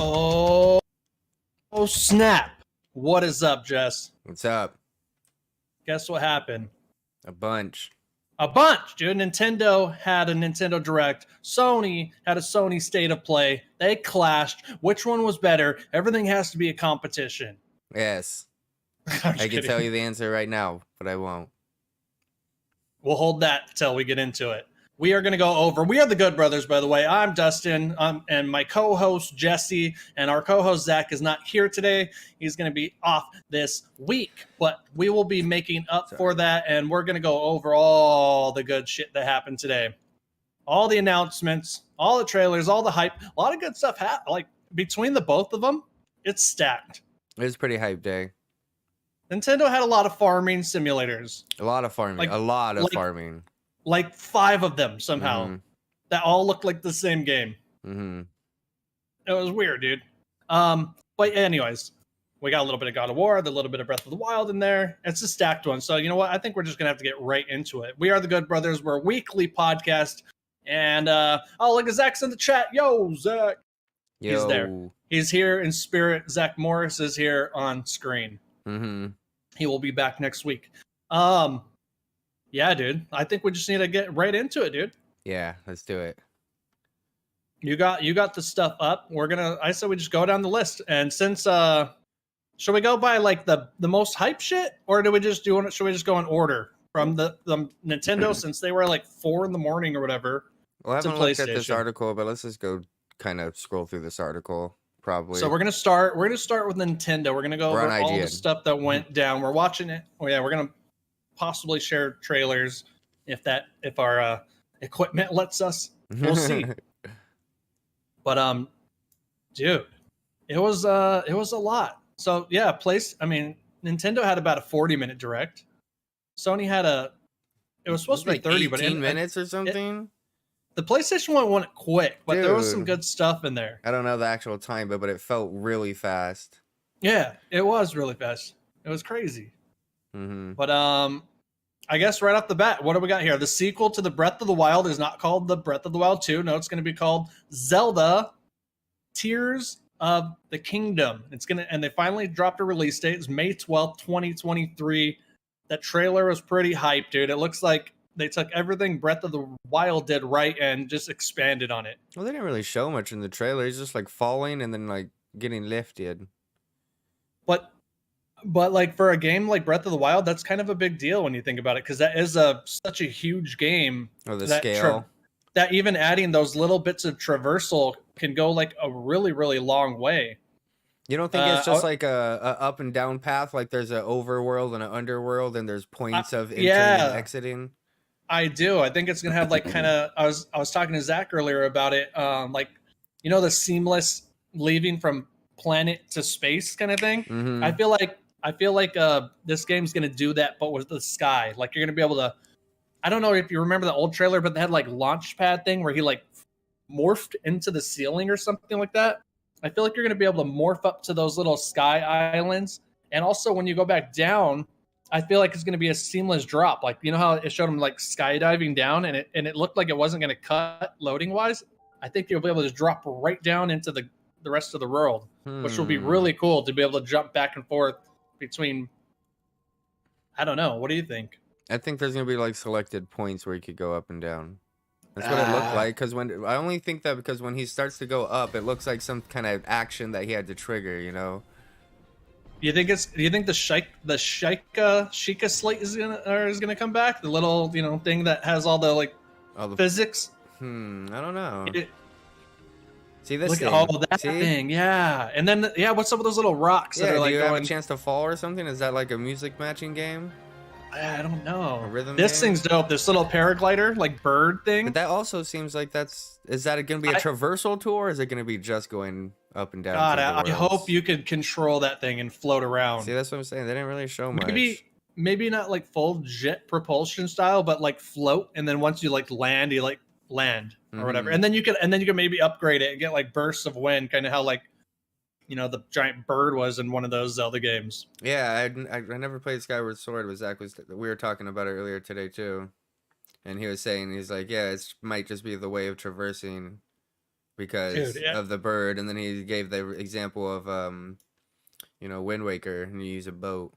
Oh, oh snap. What is up, Jess? What's up? Guess what happened? A bunch. A bunch, dude. Nintendo had a Nintendo Direct. Sony had a Sony State of Play. They clashed. Which one was better? Everything has to be a competition. Yes. I I can tell you the answer right now, but I won't. We'll hold that till we get into it. We are going to go over. We are the Good Brothers, by the way. I'm Dustin, and my co-host Jesse, and our co-host Zach is not here today. He's going to be off this week, but we will be making up for that, and we're going to go over all the good shit that happened today, all the announcements, all the trailers, all the hype, a lot of good stuff. Like between the both of them, it's stacked. It was a pretty hype day. Nintendo had a lot of farming simulators. A lot of farming. Farming. Like 5 of them somehow that all look like the same game. It was weird, dude. But anyways, we got a little bit of God of War, a little bit of Breath of the Wild in there. It's a stacked one. So you know what? I think we're just gonna have to get right into it. We are the Good Brothers. We're a weekly podcast. And oh, look at Zach's in the chat. Yo, Zach. Yo. He's there. He's here in spirit. Zach Morris is here on screen. He will be back next week. Yeah, dude. I think we just need to get right into it, dude. Yeah, let's do it. You got the stuff up. I said we just go down the list. And since should we go by like the most hype shit, or should we just go in order from the Nintendo since they were like 4 a.m. or whatever? Well, I haven't looked at this article, but let's just go kind of scroll through this article. Probably. So we're gonna start with Nintendo. We're gonna go over all the stuff that went down. We're watching it. Oh yeah, we're gonna possibly share trailers if our equipment lets us. We'll see. But dude, it was a lot. So yeah, Nintendo had about a 40-minute direct. Sony had it was supposed to be 30, but 18 minutes or something. The PlayStation one went quick, but there was some good stuff in there. I don't know the actual time, but it felt really fast. Yeah, it was really fast. It was crazy. But I guess right off the bat, what do we got here? The sequel to the Breath of the Wild is not called the Breath of the Wild 2. No, it's going to be called Zelda Tears of the Kingdom. And they finally dropped a release date. It's May 12th, 2023. That trailer was pretty hype, dude. It looks like they took everything Breath of the Wild did right and just expanded on it. Well, they didn't really show much in the trailer. He's just like falling and then like getting lifted. But like for a game like Breath of the Wild, that's kind of a big deal when you think about it, because that is such a huge game. Oh, the scale. That even adding those little bits of traversal can go like a really, really long way. You don't think it's just like a up and down path? Like there's an overworld and an underworld, and there's points of entering and exiting. I do. I think it's gonna have like kind of. I was talking to Zach earlier about it. Like, you know, the seamless leaving from planet to space kind of thing. I feel like this game's gonna do that, but with the sky. Like you're gonna be able to. I don't know if you remember the old trailer, but they had like launch pad thing where he like morphed into the ceiling or something like that. I feel like you're gonna be able to morph up to those little sky islands, and also when you go back down, I feel like it's going to be a seamless drop. Like, you know how it showed him like skydiving down and it looked like it wasn't going to cut loading wise. I think you'll be able to just drop right down into the rest of the world, which will be really cool to be able to jump back and forth between. I don't know. What do you think? I think there's going to be like selected points where you could go up and down. That's what it looked like. Because I only think that because when he starts to go up, it looks like some kind of action that he had to trigger, you know? Do you think the Sheikah slate is gonna come back? The little thing that has all the physics. I don't know. See this? Look at all that thing, yeah. And then what's up with those little rocks that are like? Do you have a chance to fall or something? Is that like a music matching game? I don't know. A rhythm this game? Thing's dope. This little paraglider, like bird thing. But that also seems like is that going to be a traversal tour, or is it going to be just going up and down? God, I hope you could control that thing and float around. See, that's what I'm saying. They didn't really show much. Maybe not like full jet propulsion style, but like float, and then once you like land, you like land or whatever, and then you can maybe upgrade it and get like bursts of wind, kind of how like the giant bird was in one of those Zelda games. Yeah, I never played Skyward Sword. We were talking about it earlier today too, and he was saying he's like, yeah, it might just be the way of traversing because of the bird, and then he gave the example of Wind Waker, and you use a boat.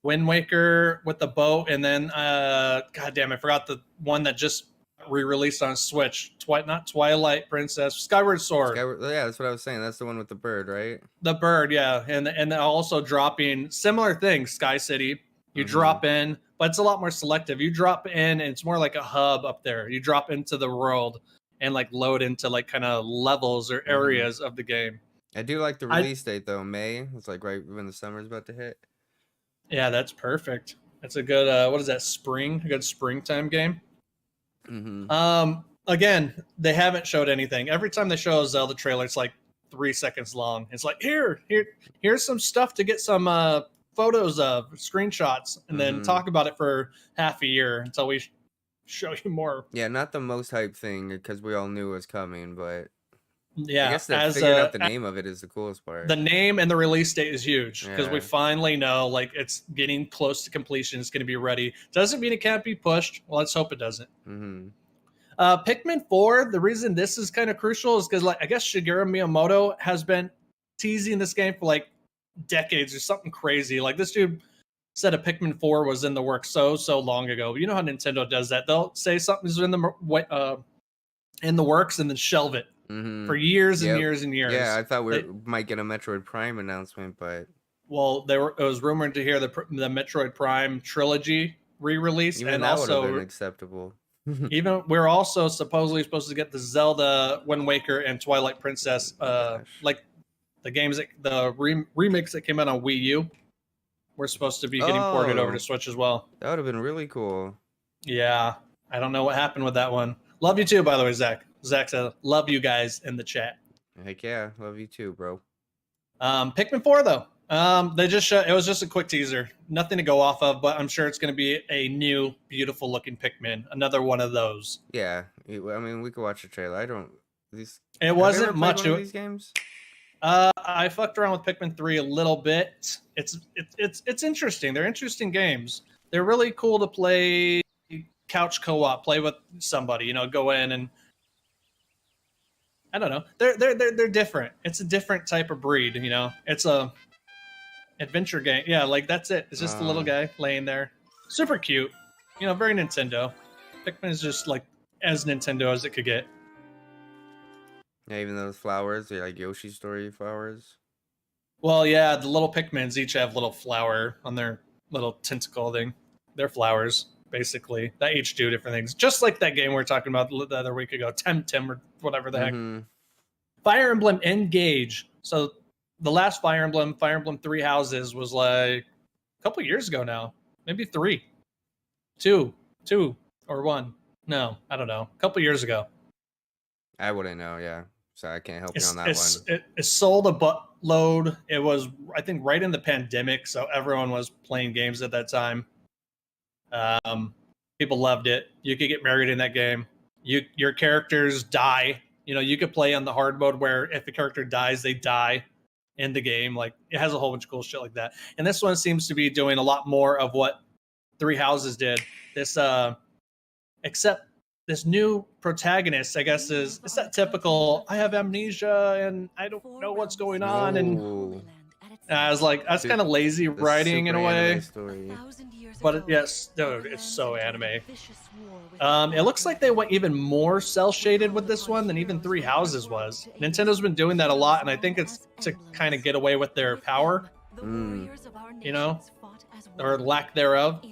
Wind Waker with the boat, and then god damn, I forgot the one that just re-released on Switch. Not Twilight Princess, Skyward Sword. Yeah, that's what I was saying. That's the one with the bird, right? The bird, yeah, and also dropping similar things. Sky City, you drop in, but it's a lot more selective. You drop in, and it's more like a hub up there. You drop into the world and like load into like kind of levels or areas of the game. I do like the release date though. May. It's like right when the summer's about to hit. Yeah, that's perfect. That's a good what is that, spring? A good springtime game. Again, they haven't showed anything. Every time they show a Zelda trailer, it's like 3 seconds long. It's like here's some stuff to get some photos of, screenshots, and then talk about it for half a year until we show you more. Yeah, not the most hype thing because we all knew it was coming, but yeah, I guess figuring out the name of it is the coolest part. The name and the release date is huge because we finally know like it's getting close to completion. It's going to be ready. Doesn't mean it can't be pushed. Well, let's hope it doesn't. Pikmin 4, the reason this is kind of crucial is because like I guess Shigeru Miyamoto has been teasing this game for like decades or something crazy. Like this dude said a Pikmin 4 was in the works so long ago. You know how Nintendo does that. They'll say something's in the works and then shelve it for years and years and years. Yeah, I thought we might get a Metroid Prime announcement, but it was rumored to hear the Metroid Prime trilogy re-release, even and that also would have been acceptable. Even we're also supposedly supposed to get the Zelda, Wind Waker, and Twilight Princess, like the games remix that came out on Wii U. We're supposed to be getting ported over to Switch as well. That would have been really cool. Yeah, I don't know what happened with that one. Love you too, by the way, Zach. Zach said, "Love you guys" in the chat. Heck yeah, love you too, bro. Pikmin 4 though. They just it was just a quick teaser, nothing to go off of, but I'm sure it's going to be a new, beautiful looking Pikmin, another one of those. Yeah, I mean, we could watch the trailer. It wasn't much of these games. I fucked around with Pikmin 3 a little bit. It's interesting. They're interesting games. They're really cool to play couch co-op, play with somebody. Go in and I don't know. They're different. It's a different type of breed. It's a adventure game. Yeah, like that's it. It's just a little guy laying there, super cute. Very Nintendo. Pikmin is just like as Nintendo as it could get. Yeah, even those flowers, they're like Yoshi Story flowers. Well, yeah, the little Pikmins each have little flower on their little tentacle thing. They're flowers, basically. That each do different things. Just like that game we were talking about the other week ago, Temtem or whatever the heck. Fire Emblem Engage. So the last Fire Emblem 3 Houses was like a couple years ago now. Maybe 3. 2 or 1. No, I don't know. A couple years ago. I wouldn't know, yeah. So I can't help you on that one. It sold a buttload. It was, I think, right in the pandemic, so everyone was playing games at that time. People loved it. You could get married in that game. Your characters die. You could play on the hard mode where if a character dies, they die in the game. Like it has a whole bunch of cool shit like that. And this one seems to be doing a lot more of what 3 Houses did. This except this new protagonist, I guess, it's that typical, I have amnesia and I don't know what's going on. And I was like, that's kind of lazy writing in a way. But yes, dude, it's so anime. It looks like they went even more cel-shaded with this one than even 3 Houses was. Nintendo's been doing that a lot, and I think it's to kind of get away with their power, or lack thereof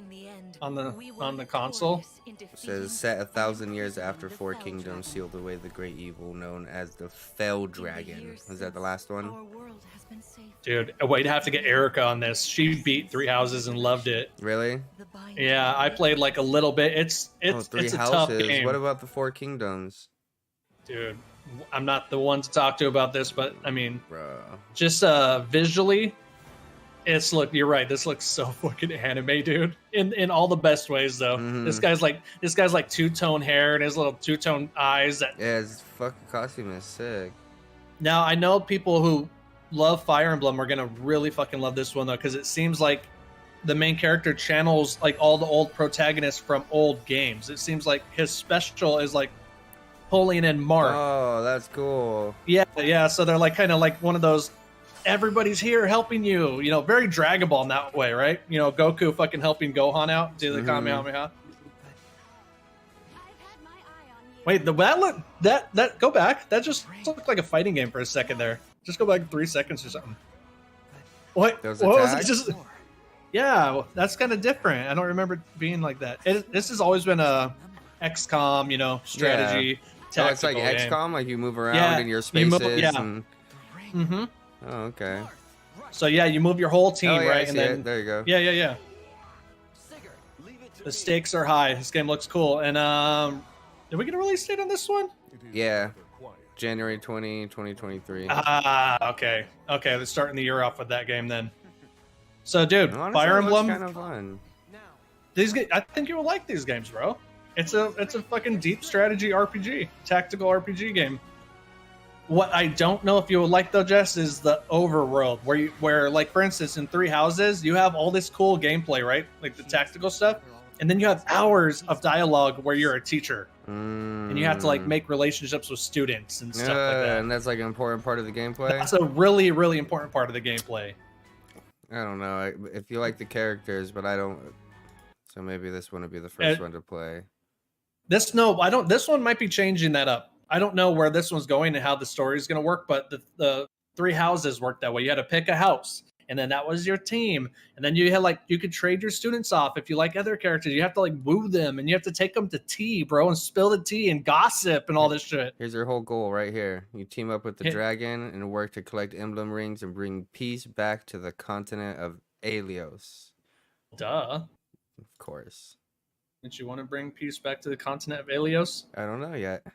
on the console. It says set 1,000 years after 4 kingdoms sealed away the great evil known as the Fell Dragon. Was that the last one? Dude, we'd have to get Erica on this. She beat 3 Houses and loved it. Really? Yeah, I played like a little bit. It's a tough game. What about the 4 kingdoms? Dude, I'm not the one to talk to about this, but I mean, just visually, you're right. This looks so fucking anime, dude. In all the best ways, though. This guy's like two-tone hair and his little two-tone eyes. Yeah, his fucking costume is sick. Now I know people who love Fire Emblem are gonna really fucking love this one though, because it seems like the main character channels like all the old protagonists from old games. It seems like his special is like Napoleon and Mark. Oh, that's cool. Yeah. So they're like kind of like one of those. Everybody's here helping you. You know, very Dragon Ball in that way, right? You know, Goku fucking helping Gohan out, do the Kamehameha. Wait, that go back. That just looked like a fighting game for a second there. Just go back 3 seconds or something. What was it? Just yeah, that's kind of different. I don't remember it being like that. This has always been a XCOM, you know, strategy. Yeah. Oh, it's like game. XCOM, like you move around in your spaces. Mm-hmm. Oh, okay. So yeah, you move your whole team, right? And then there you go. Yeah. The stakes are high. This game looks cool. And did we get a release date on this one? Yeah. January 2023. Okay. They're starting the year off with that game then. So, dude, Honestly, Fire Emblem. Kind of fun. I think you will like these games, bro. It's a fucking deep strategy RPG, tactical RPG game. What I don't know if you would like though, Jess, is the overworld where like for instance in Three Houses you have all this cool gameplay, right? Like the tactical stuff, and then you have hours of dialogue where you're a teacher, and you have to like make relationships with students and stuff like that. And that's like an important part of the gameplay. That's a really, really important part of the gameplay. I don't know if you like the characters, but I don't. So maybe this one would be the first one to play. This one might be changing that up. I don't know where this one's going and how the story is going to work, but the Three Houses worked that way. You had to pick a house, and then that was your team. And then you could trade your students off if you like other characters. You have to like woo them, and you have to take them to tea, bro, and spill the tea and gossip and all this shit. Here's your whole goal right here. You team up with the dragon and work to collect emblem rings and bring peace back to the continent of Alios. Duh. Of course. Didn't you want to bring peace back to the continent of Alios? I don't know yet.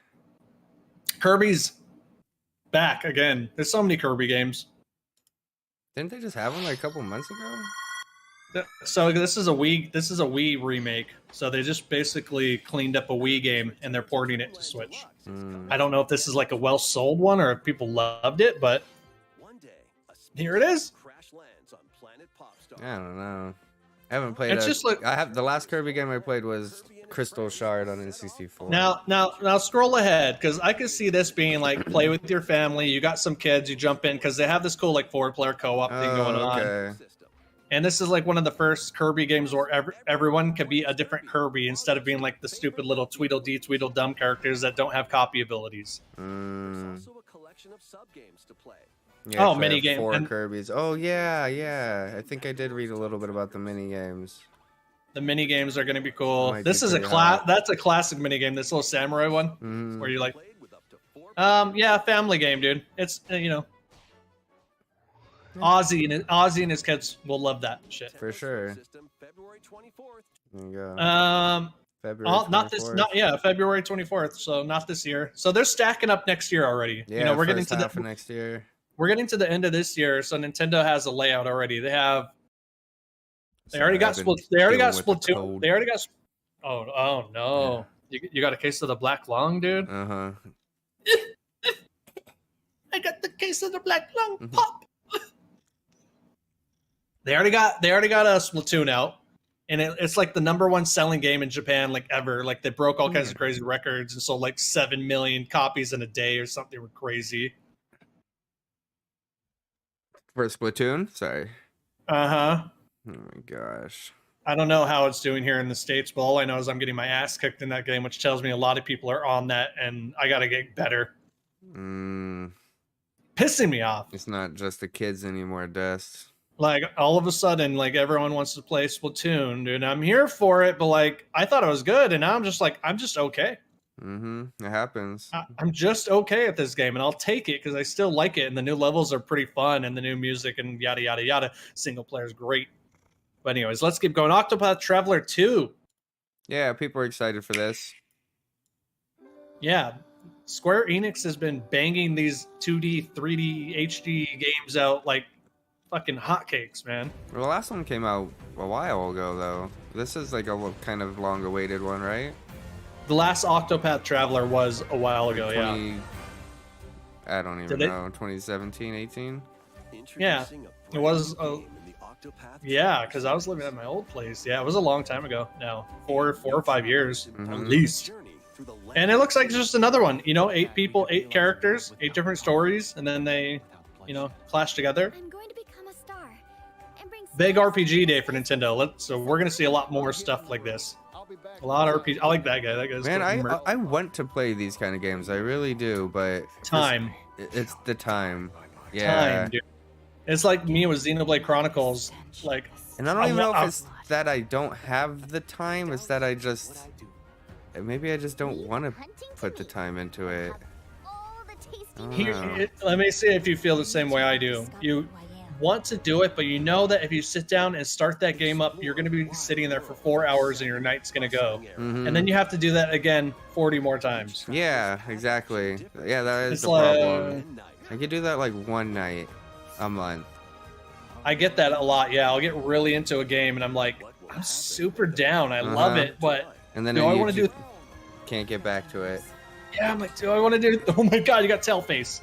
Kirby's back again. There's so many Kirby games. Didn't they just have one like a couple months ago? So this is a Wii remake. So they just basically cleaned up a Wii game and they're porting it to Switch. I don't know if this is like a well-sold one or if people loved it, but here it is. I don't know. I haven't played. It's just like I have the last Kirby game I played was Crystal Shard on N64. Now scroll ahead because I could see this being like play with your family. You got some kids, you jump in because they have this cool like 4-player co-op thing going on. And this is like one of the first Kirby games where everyone can be a different Kirby instead of being like the stupid little Tweedledee Tweedledum characters that don't have copy abilities. Also a collection of sub games to play. Yeah, mini game. 4 Kirby's. Oh yeah. I think I did read a little bit about the mini games. The mini games are going to be cool. This is that's a classic mini game. This little samurai one where you like, family game, dude. It's Ozzy and his kids will love that shit for sure. February 24th. There you go. February 24th. So not this year. So they're stacking up next year already. Yeah, we're getting to the next year. We're getting to the end of this year, so Nintendo has a layout already. They already got Splatoon. They already got. Oh no! Yeah. You got a case of the black lung, dude. I got the case of the black lung. Pop. They already got a Splatoon out, and it's like the #1 selling game in Japan like ever. Like they broke all kinds of crazy records and sold like 7 million copies in a day or something crazy. For Splatoon? Sorry. Oh my gosh. I don't know how it's doing here in the States, but all I know is I'm getting my ass kicked in that game, which tells me a lot of people are on that, and I gotta get better. Pissing me off. It's not just the kids anymore, Dust. Like, all of a sudden, like, everyone wants to play Splatoon, dude. I'm here for it, but, like, I thought it was good, and now I'm just okay. It happens. I'm just okay at this game, and I'll take it because I still like it, and the new levels are pretty fun, and the new music and yada yada yada. Single player is great. But anyways, let's keep going. Octopath Traveler 2. Yeah, people are excited for this. Yeah, Square Enix has been banging these 2D, 3D, HD games out like fucking hotcakes, man. Well, the last one came out a while ago, though. This is like a kind of long-awaited one, right? The last Octopath Traveler was a while ago, I don't even know. 2017, 18? Yeah, it was. Because I was living at my old place. Yeah, it was a long time ago now. 4 or 5 years at least. And it looks like it's just another one. You know, 8 people, 8 characters, 8 different stories, and then they, you know, clash together. I'm going to become a star. And bring Big RPG day for Nintendo. So we're gonna see a lot more stuff like this. A lot of RPG. I like that guy. That guy's Man, I want to play these kind of games. I really do, but time. It's the time. Yeah. Time, dude. It's like me with Xenoblade Chronicles. Like, and I don't even know if it's that I don't have the time. It's that maybe I just don't want to put the time into it. Let me see if you feel the same way I do. You want to do it, but you know that if you sit down and start that game up, you're going to be sitting there for 4 hours and your night's going to go. And then you have to do that again 40 more times. Yeah, exactly. Yeah, that is the problem. I could do that like one night a month. I get that a lot. Yeah, I'll get really into a game and I'm like, I'm super down. I love it, but and then do I want to do? Can't get back to it. Yeah, I'm like, do I want to do? Oh my god, you got tail face.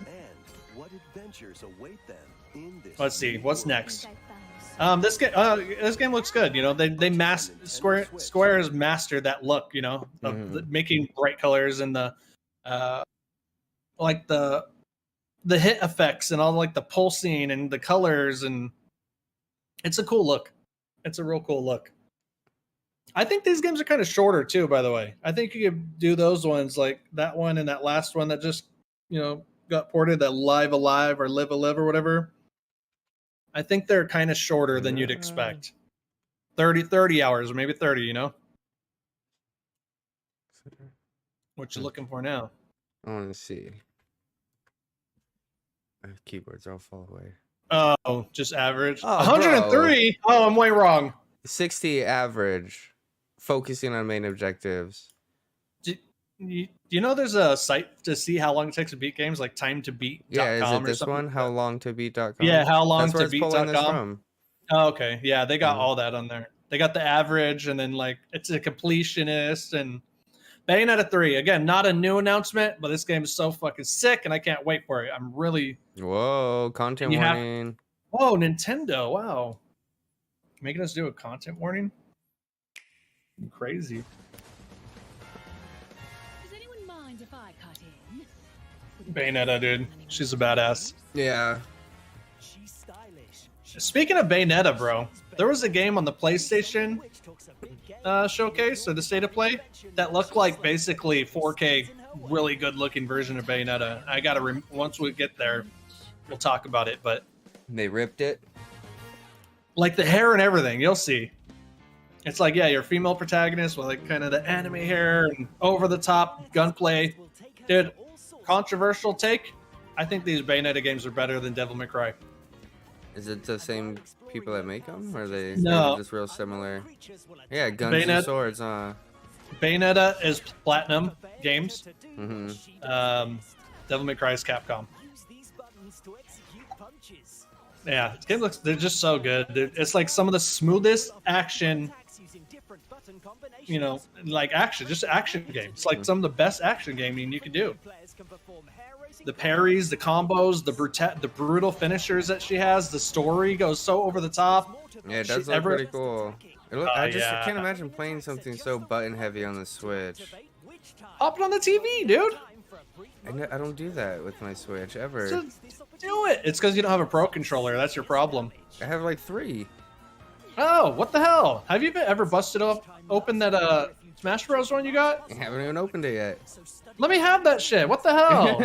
What adventures await them in this Let's see, what's next? This game looks good. You know, they Square has mastered that look. You know, of making bright colors and the like the hit effects and all like the pulsing and the colors, and it's a cool look. It's a real cool look. I think these games are kind of shorter too, by the way. I think you could do those ones like that one and that last one that just, you know, got ported, that Live Alive or Live Alive or whatever. I think they're kind of shorter than you'd expect. 30 hours or maybe 30, you know? What you looking for now? I want to see. Keyboards all fall away. Oh, just average. Oh, 103? Bro. Oh, I'm way wrong. 60 average. Focusing on main objectives. Do you know there's a site to see how long it takes to beat games, like timeToBeat.com? Yeah, is it this one? HowLongToBeat.com? Yeah, HowLongToBeat.com. Oh, okay. Yeah, they got all that on there. They got the average, and then like it's a completionist, and Bayonetta 3. Again, not a new announcement, but this game is so fucking sick, and I can't wait for it. I'm really... Whoa, content warning. Whoa, Nintendo. Wow. Making us do a content warning? Crazy. Does anyone mind if I cut in? Bayonetta, dude. She's a badass. Yeah. Speaking of Bayonetta, bro, there was a game on the PlayStation showcase or the State of Play that looked like basically 4K, really good looking version of Bayonetta. I gotta once we get there, we'll talk about it. But they ripped it, like the hair and everything. You'll see. It's like, yeah, your female protagonist with like kind of the anime hair and over the top gunplay. Dude, controversial take. I think these Bayonetta games are better than Devil May Cry. Is it the same people that make them, or are they just real similar? Yeah, guns and swords, Bayonetta is Platinum Games. Mm-hmm. Devil May Cry is Capcom. Yeah, it looks, they're just so good. It's like some of the smoothest action, you know, like action games. It's like some of the best action gaming you can do. The parries, the combos, the brutal finishers that she has, the story goes so over the top. Yeah, it does look pretty cool. I can't imagine playing something so button heavy on the Switch. Hop it on the TV, dude. I don't do that with my Switch ever. Just do it. It's because you don't have a Pro controller. That's your problem. I have like 3. Oh, what the hell? Have you ever busted open that Smash Bros. One you got? I haven't even opened it yet. Let me have that shit. What the hell?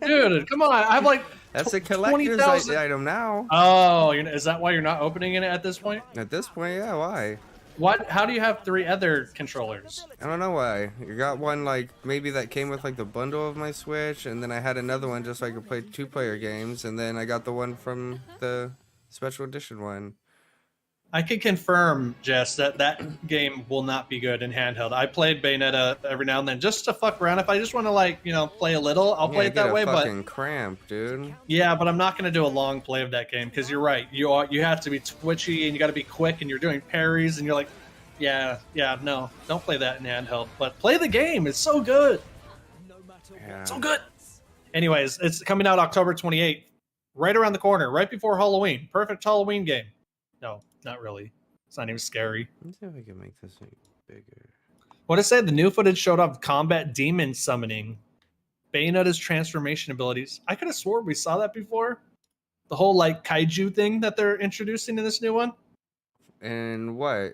Dude, come on. I have like that's a collector's item now. Oh, is that why you're not opening it at this point? At this point, yeah. Why? What? How do you have 3 other controllers? I don't know why. You got one like maybe that came with like the bundle of my Switch, and then I had another one just so I could play 2-player games, and then I got the one from the special edition one. I can confirm, Jess, that game will not be good in handheld. I played Bayonetta every now and then just to fuck around. If I just want to like, you know, play a little, I'll play it that way. But cramp, dude. Yeah, but I'm not going to do a long play of that game because you're right. You have to be twitchy and you got to be quick and you're doing parries and you're like, yeah, no, don't play that in handheld. But play the game. It's so good. Yeah. So good. Anyways, it's coming out October 28th, right around the corner, right before Halloween. Perfect Halloween game. No. Not really. It's not even scary. Let's see if I can make this thing bigger. What it said, the new footage showed off combat demon summoning, Bayonetta's transformation abilities. I could have sworn we saw that before. The whole like kaiju thing that they're introducing in this new one. And what?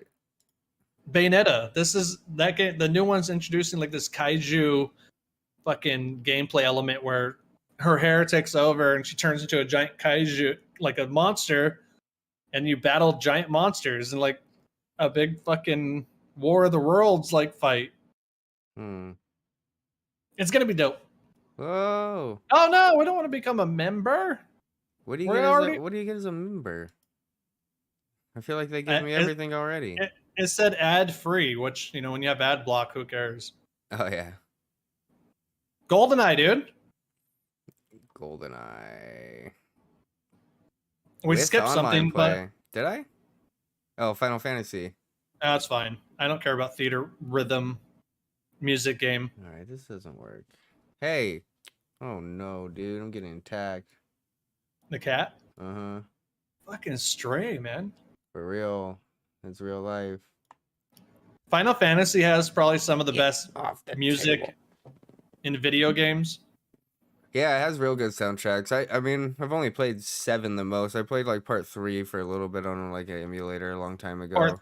Bayonetta. This is that game. The new one's introducing like this kaiju fucking gameplay element where her hair takes over and she turns into a giant kaiju, like a monster, and you battle giant monsters and like a big fucking War of the Worlds like fight. It's gonna be dope. Whoa! Oh no, we don't want to become a member. What do you get as a member? I feel like they give me everything already. It said ad free, which when you have ad block, who cares? Oh yeah. Goldeneye, dude. Goldeneye. We skipped something, but did I? Oh, Final Fantasy. That's fine. I don't care about theater rhythm music game. All right, this doesn't work. Hey. Oh no, dude, I'm getting attacked. The cat? Uh-huh. Fucking stray, man. For real. It's real life. Final Fantasy has probably some of the best music in video games. Yeah, it has real good soundtracks. I mean, I've only played 7 the most. I played like part 3 for a little bit on like an emulator a long time ago. Part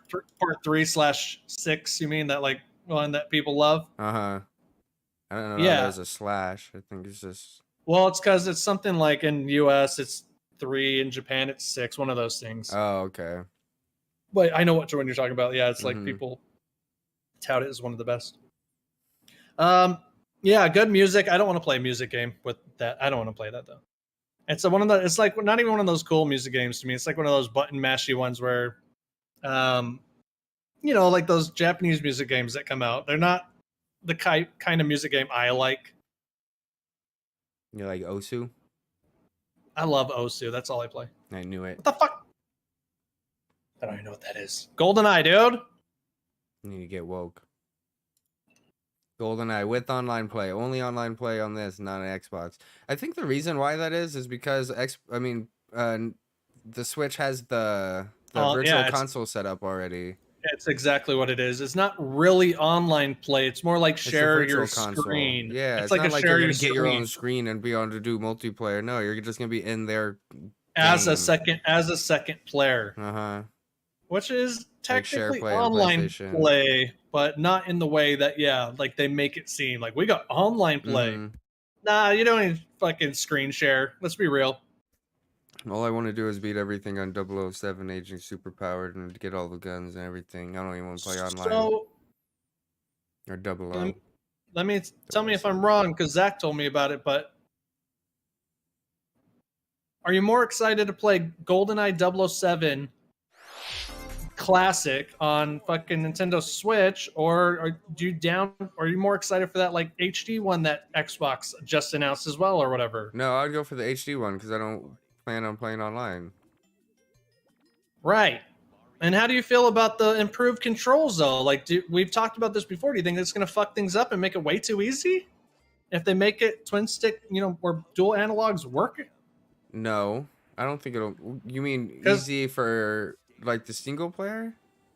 3/6, you mean that like one that people love? Uh-huh. I don't know. Yeah. There's a slash. I think it's just. Well, it's because it's something like in US it's 3, in Japan it's 6, one of those things. Oh, okay. But I know what one you're talking about. Yeah, it's like people tout it as one of the best. Yeah, good music. I don't want to play a music game with that. I don't want to play that though. It's like not even one of those cool music games to me. It's like one of those button mashy ones where, like those Japanese music games that come out. They're not the kind of music game I like. You like Osu? I love Osu. That's all I play. I knew it. What the fuck? I don't even know what that is. GoldenEye, dude. You need to get woke. GoldenEye with online play. Only online play on this, not an Xbox. I think the reason why that is because the Switch has the virtual console set up already. It's exactly what it is. It's not really online play. It's more like share your screen. Yeah, it's like not like you're gonna get your own screen and be able to do multiplayer. No, you're just gonna be in there as a second player. Uh-huh. Which is technically online play, but not in the way that like they make it seem like we got online play. Nah, you don't need fucking screen share. Let's be real. All I want to do is beat everything on 007 Aging Superpowered and get all the guns and everything. I don't even want to play online. Or 00. Tell me if I'm wrong, because Zach told me about it, but are you more excited to play GoldenEye 007 Classic on fucking Nintendo Switch, or are you more excited for that like HD one that Xbox just announced as well, or whatever? No, I'd go for the HD one because I don't plan on playing online. Right. And how do you feel about the improved controls though? Like, we've talked about this before. Do you think it's going to fuck things up and make it way too easy? If they make it twin stick, where dual analogs work? No, I don't think it'll. You mean easy for like the single player?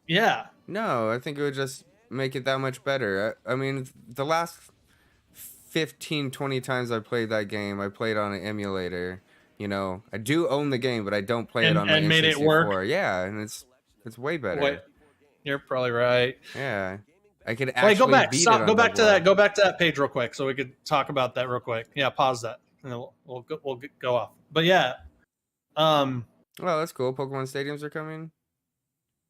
Yeah. No, I think it would just make it that much better. I mean, the last 15-20 times I played that game, I played on an emulator. I do own the game, but I don't play it on my N64. Made it work. Yeah, and it's way better. Wait, you're probably right. Yeah, I could actually. Wait, go back. Stop. Go back to that. Go back to that page real quick, so we could talk about that real quick. Yeah, pause that, and then we'll go off. But yeah, well, that's cool. Pokemon Stadiums are coming.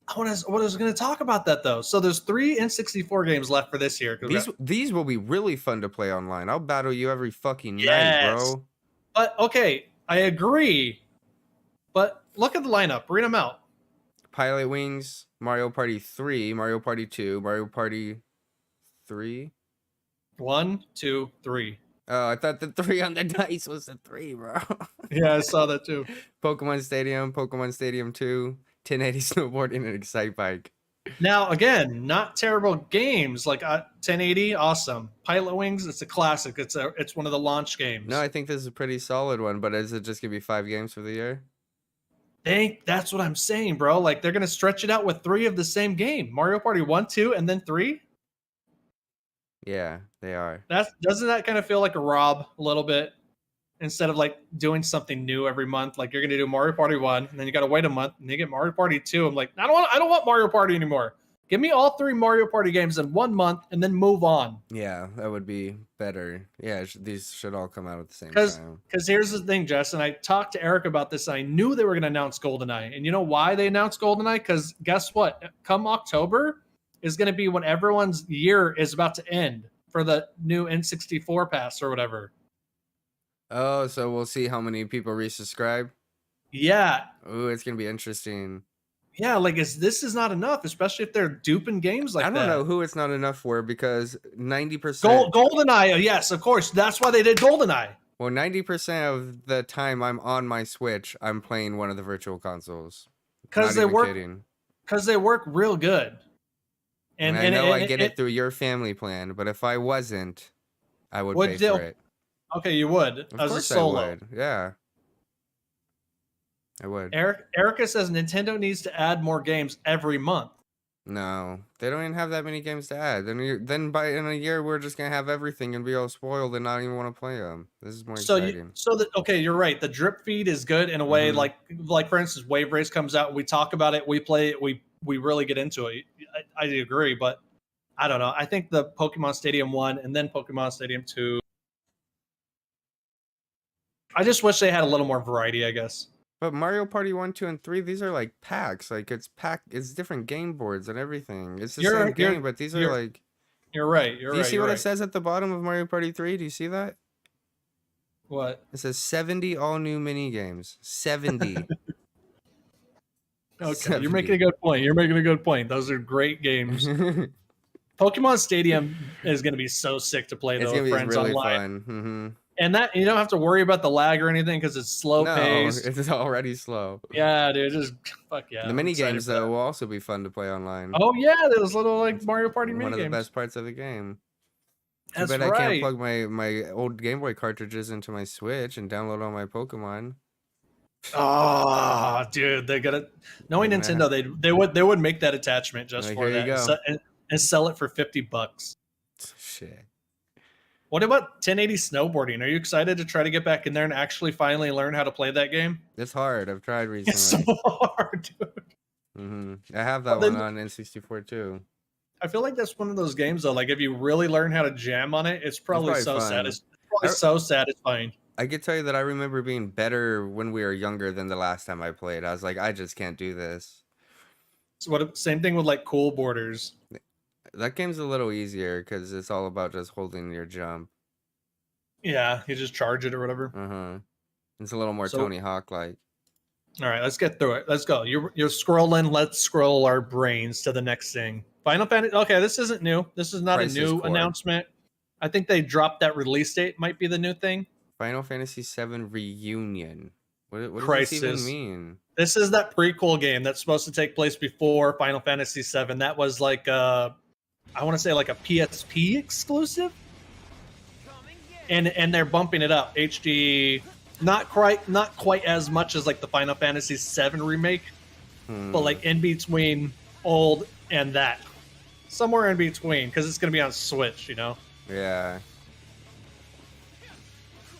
I was going to talk about that though. So there's 3 N64 games left for this year. These will be really fun to play online. I'll battle you every fucking night, bro. But okay, I agree. But look at the lineup. Read them out. Pilot Wings, Mario Party 3, Mario Party 2, Mario Party 3. 1, 2, 3. Oh, I thought the 3 on the dice was the 3, bro. Yeah, I saw that too. Pokemon Stadium 2, 1080 snowboarding, and Excite Bike. Now, again, not terrible games. Like 1080, awesome. Pilot Wings, it's a classic. It's one of the launch games. No, I think this is a pretty solid one, but is it just going to be 5 games for the year? That's what I'm saying, bro. Like, they're going to stretch it out with 3 of the same game. Mario Party 1, 2, and then 3? Yeah, they are. Doesn't that kind of feel like a rob a little bit? Instead of like doing something new every month, like you're gonna do Mario Party 1, and then you gotta wait a month, and you get Mario Party 2. I'm like, I don't want Mario Party anymore. Give me all 3 Mario Party games in 1 month, and then move on. Yeah, that would be better. Yeah, these should all come out at the same time. Because here's the thing, Jess, and I talked to Eric about this. And I knew they were gonna announce Goldeneye, and you know why they announced Goldeneye? Because guess what? Come October is gonna be when everyone's year is about to end for the new N64 pass or whatever. Oh, so we'll see how many people resubscribe? Yeah. Ooh, it's going to be interesting. Yeah, like this is not enough, especially if they're duping games like that. I don't know who it's not enough for because 90%... Goldeneye, yes, of course. That's why they did Goldeneye. Well, 90% of the time I'm on my Switch, I'm playing one of the virtual consoles. Because they work real good. And I know I get it through your family plan, but if I wasn't, I would pay for it. Okay, you would. As a solo. I would. Yeah. I would. Erica says Nintendo needs to add more games every month. No, they don't even have that many games to add. Then in a year we're just gonna have everything and be all spoiled and not even want to play them. This is more exciting. Okay, you're right. The drip feed is good in a way. Like for instance, Wave Race comes out, we talk about it, we play it, we really get into it. I agree, but I don't know. I think the Pokemon Stadium 1 and then Pokemon Stadium 2. I just wish they had a little more variety, I guess. But Mario Party 1, 2, and 3, these are like packs. Like it's different game boards and everything. It's the same game, but these are like... You're right. Do you see what it says at the bottom of Mario Party 3? Do you see that? What? It says 70 all new mini games. 70. Okay, 70. You're making a good point. Those are great games. Pokemon Stadium is going to be so sick to play though with friends really online. Fun. And that you don't have to worry about the lag or anything because it's slow paced. It's already slow. Yeah, dude, just fuck yeah. The mini games though will also be fun to play online. Oh yeah, those little like Mario Party mini games. One of the best parts of the game. That's right. I can't plug my old Game Boy cartridges into my Switch and download all my Pokemon. Oh, dude, they gotta. Knowing Nintendo, they would make that attachment just for that and sell it for $50. Shit. What about 1080 snowboarding? Are you excited to try to get back in there and actually finally learn how to play that game? It's hard. I've tried recently. It's so hard, dude. I have that one on N64 too. I feel like that's one of those games though. Like if you really learn how to jam on it, it's probably so sad. It's probably so satisfying. I could tell you that I remember being better when we were younger than the last time I played. I was like, I just can't do this. So same thing with like Cool Borders. That game's a little easier because it's all about just holding your jump. Yeah, you just charge it or whatever. It's a little more Tony Hawk like. All right, let's get through it. Let's go. You're scrolling. Let's scroll our brains to the next thing. Final Fantasy. Okay, this isn't new. This is not a new announcement. I think they dropped that release date. Might be the new thing. Final Fantasy VII Reunion. What does this even mean? This is that prequel game that's supposed to take place before Final Fantasy VII. That was like I want to say like a PSP exclusive, and they're bumping it up HD, not quite as much as like the Final Fantasy VII remake, but like in between old and that, somewhere in between, because it's gonna be on Switch, you know. Yeah.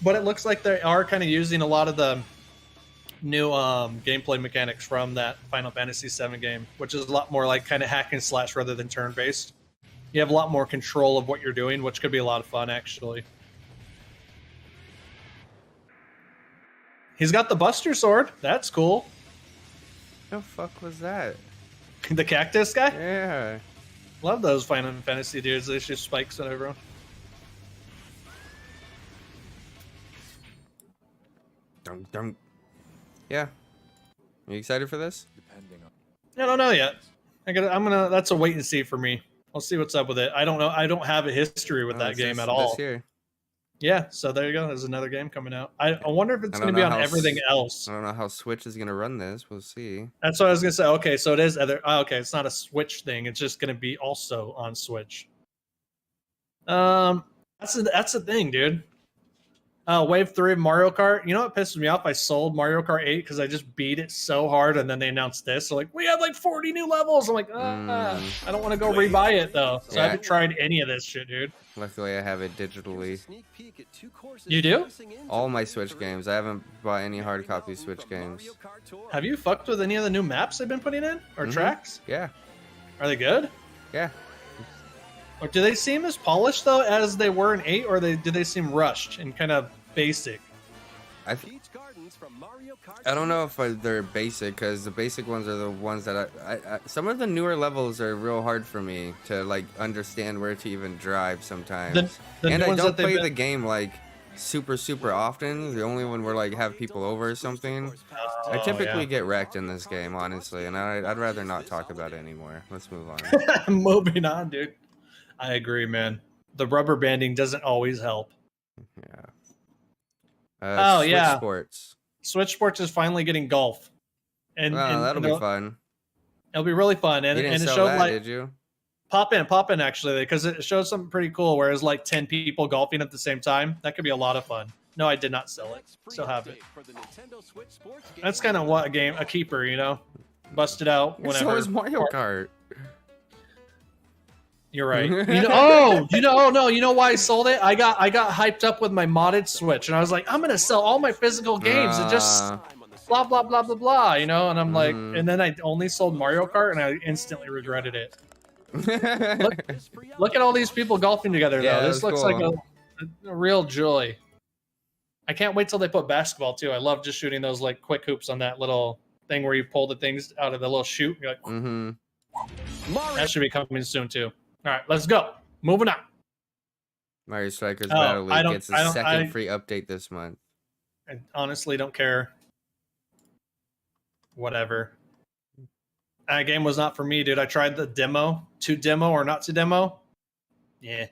But it looks like they are kind of using a lot of the new gameplay mechanics from that Final Fantasy VII game, which is a lot more like kind of hack and slash rather than turn-based. You have a lot more control of what you're doing, which could be a lot of fun, actually. He's got the Buster Sword. That's cool. The fuck was that? The cactus guy? Yeah. Love those Final Fantasy dudes. They shoot spikes on everyone. Dunk, dunk. Yeah. Are you excited for this? I don't know yet. That's a wait and see for me. I'll see what's up with it. I don't know. I don't have a history with that game at all. Yeah, so there you go. There's another game coming out. I wonder if it's going to be on everything else. I don't know how Switch is going to run this. We'll see. That's what I was going to say. Okay, so it is other. Okay, it's not a Switch thing. It's just going to be also on Switch. That's the thing, dude. Wave 3 of Mario Kart. You know what pisses me off? I sold Mario Kart 8 because I just beat it so hard, and then they announced this. So like, we have like 40 new levels. I'm like, I don't want to go rebuy it though. So I haven't tried any of this shit, dude. Luckily, I have it digitally. You do? All my Switch games. I haven't bought any hard copy Switch games. Have you fucked with any of the new maps they've been putting in or tracks? Yeah. Are they good? Yeah. Or do they seem as polished though as they were in 8, or do they seem rushed and kind of basic? I don't know if they're basic, because the basic ones are the ones that I some of the newer levels are real hard for me to like understand where to even drive sometimes. And I don't play the game like super often. The only one where like have people over or something. I typically get wrecked in this game, honestly, and I'd rather not talk about it anymore. Let's move on. Moving on, dude. I agree, man. The rubber banding doesn't always help. Yeah. Switch Sports. Switch Sports is finally getting golf, and that'll be fun. It'll be really fun, and it showed that, like did you? Pop in actually, because it shows something pretty cool. Where it's like 10 people golfing at the same time. That could be a lot of fun. No, I did not sell it. Still have it. That's kind of what a keeper, you know, bust it out whenever. So is Mario Kart. You're right. You know why I sold it? I got hyped up with my modded Switch, and I was like, I'm gonna sell all my physical games and just blah blah blah blah blah, you know. And I'm like, and then I only sold Mario Kart, and I instantly regretted it. Look at all these people golfing together, though. Yeah, this looks cool. like a real joy. I can't wait till they put basketball too. I love just shooting those like quick hoops on that little thing where you pull the things out of the little chute. You're like, that should be coming soon too. All right, let's go. Moving on. Mario Strikers Battle League gets a second free update this month. I honestly don't care. Whatever. That game was not for me, dude. I tried the demo. To demo or not to demo. Yeah.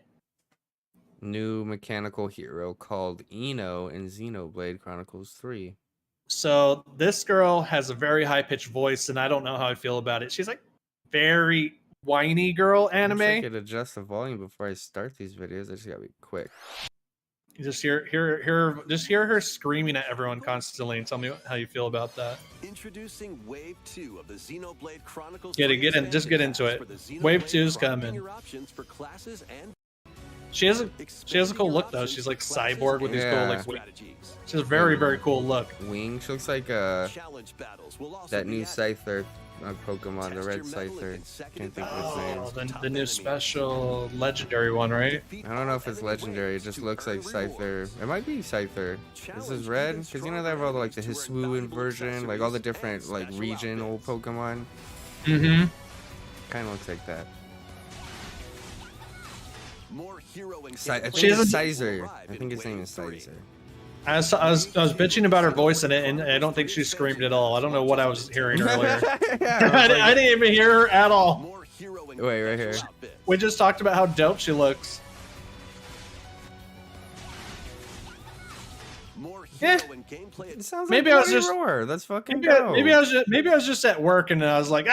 New mechanical hero called Eno in Xenoblade Chronicles 3. So this girl has a very high-pitched voice, and I don't know how I feel about it. She's like very whiny girl anime. I could adjust the volume before I start these videos. I just gotta be quick. You just hear her screaming at everyone constantly, and tell me how you feel about that. Introducing Wave 2 of the Xenoblade Chronicles. Get into it. Wave 2 is coming. She has a cool look though. She's like cyborg with these cool like wings. She has a very cool look. Wing. She looks like that new Scyther Pokemon, the red Scyther. Can't think of its name. The new special legendary one, right? I don't know if it's legendary. It just looks like Scyther. It might be Scyther. This is red, because you know they have all like the Hisuian version, like all the different like regional Pokemon. Kind of looks like that. Sizer. I think his name is Sizer. I was bitching about her voice in it, and I don't think she screamed at all. I don't know what I was hearing earlier. I didn't even hear her at all. Wait, right here. We just talked about how dope she looks. Yeah. It sounds like maybe I was just roar. That's fucking dope. Maybe I was just at work, and I was like,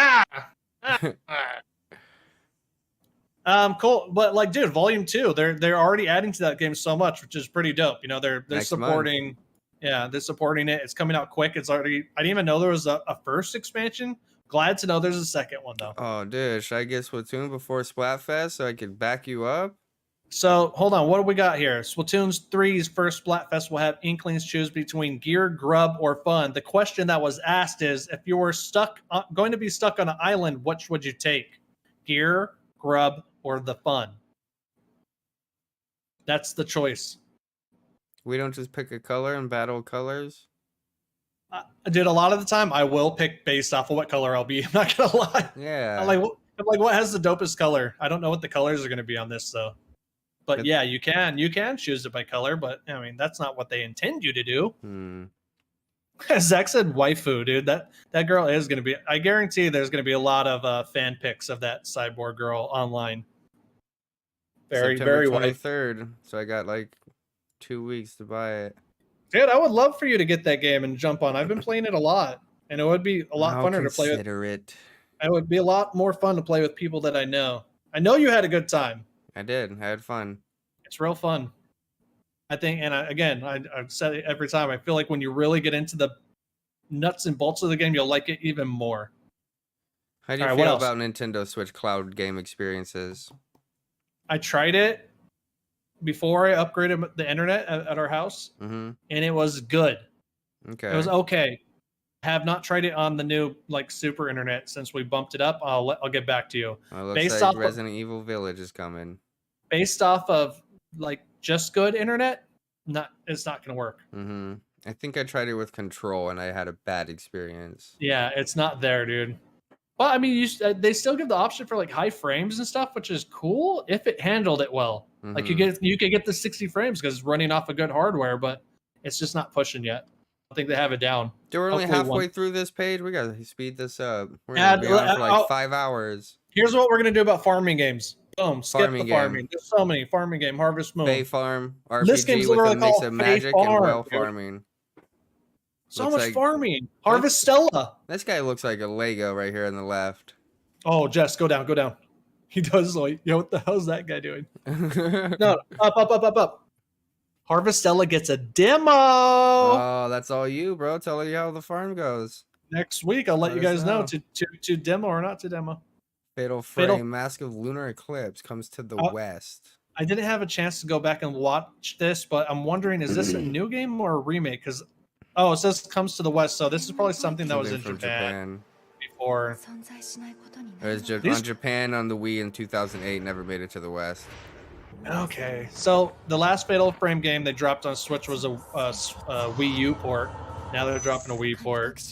cool, but like, dude, Volume 2, they're already adding to that game so much, which is pretty dope. You know, they're supporting, they're supporting it. It's coming out quick. It's already. I didn't even know there was a first expansion. Glad to know there's a second one though. Oh, dude, should I get Splatoon before Splatfest so I could back you up? So hold on, what do we got here? Splatoon 3's first Splatfest will have Inklings choose between gear, grub, or fun. The question that was asked is, if you were going to be stuck on an island, which would you take? Gear, grub, or the fun? That's the choice. We don't just pick a color and battle colors? Dude, a lot of the time I will pick based off of what color I'll be. I'm not gonna lie. Yeah. I'm like, what has the dopest color? I don't know what the colors are gonna be on this though. But yeah, you can choose it by color, but I mean that's not what they intend you to do. Zach said waifu, dude. That girl is gonna be. I guarantee there's gonna be a lot of fan pics of that cyborg girl online. September 23rd. So I got like 2 weeks to buy it. Dude, I would love for you to get that game and jump on. I've been playing it a lot, and it would be a lot funner to play with. It would be a lot more fun to play with people that I know. I know you had a good time. I did. I had fun. It's real fun. I think, and I've said it every time, I feel like when you really get into the nuts and bolts of the game, you'll like it even more. How do you feel about Nintendo Switch cloud game experiences? I tried it before I upgraded the internet at our house, and it was good. Okay. It was okay. Have not tried it on the new like super internet since we bumped it up. I'll get back to you. Well, it looks like Resident Evil Village is coming. Based off of like just good internet, it's not gonna work. I think I tried it with Control and I had a bad experience. Yeah, it's not there, dude. Well, I mean, they still give the option for like high frames and stuff, which is cool if it handled it well. Like you could get the 60 frames because it's running off of good hardware, but it's just not pushing yet. I think they have it down. Dude, we're only halfway through this page. We gotta speed this up. We're gonna be on for like 5 hours. Here's what we're gonna do about farming games. Boom, skip the farming. There's so many farming game. Harvest Moon, Bay Farm, RPG with a mix of magic and well farming. So much farming. Harvest Stella. This guy looks like a Lego right here on the left. Oh, Jess, go down, go down. He does like, what the hell's that guy doing? No, up. Harvest Stella gets a demo. Oh, that's all you, bro. Tell you how the farm goes. Next week, I'll let you guys know to demo or not to demo. Fatal Frame, Mask of Lunar Eclipse comes to the west. I didn't have a chance to go back and watch this, but I'm wondering, is this a new game or a remake? Because, it says comes to the west, so this is probably something that was in Japan before. It was on Japan on the Wii in 2008, never made it to the west. Okay, so the last Fatal Frame game they dropped on Switch was a Wii U port. Now they're dropping a Wii port.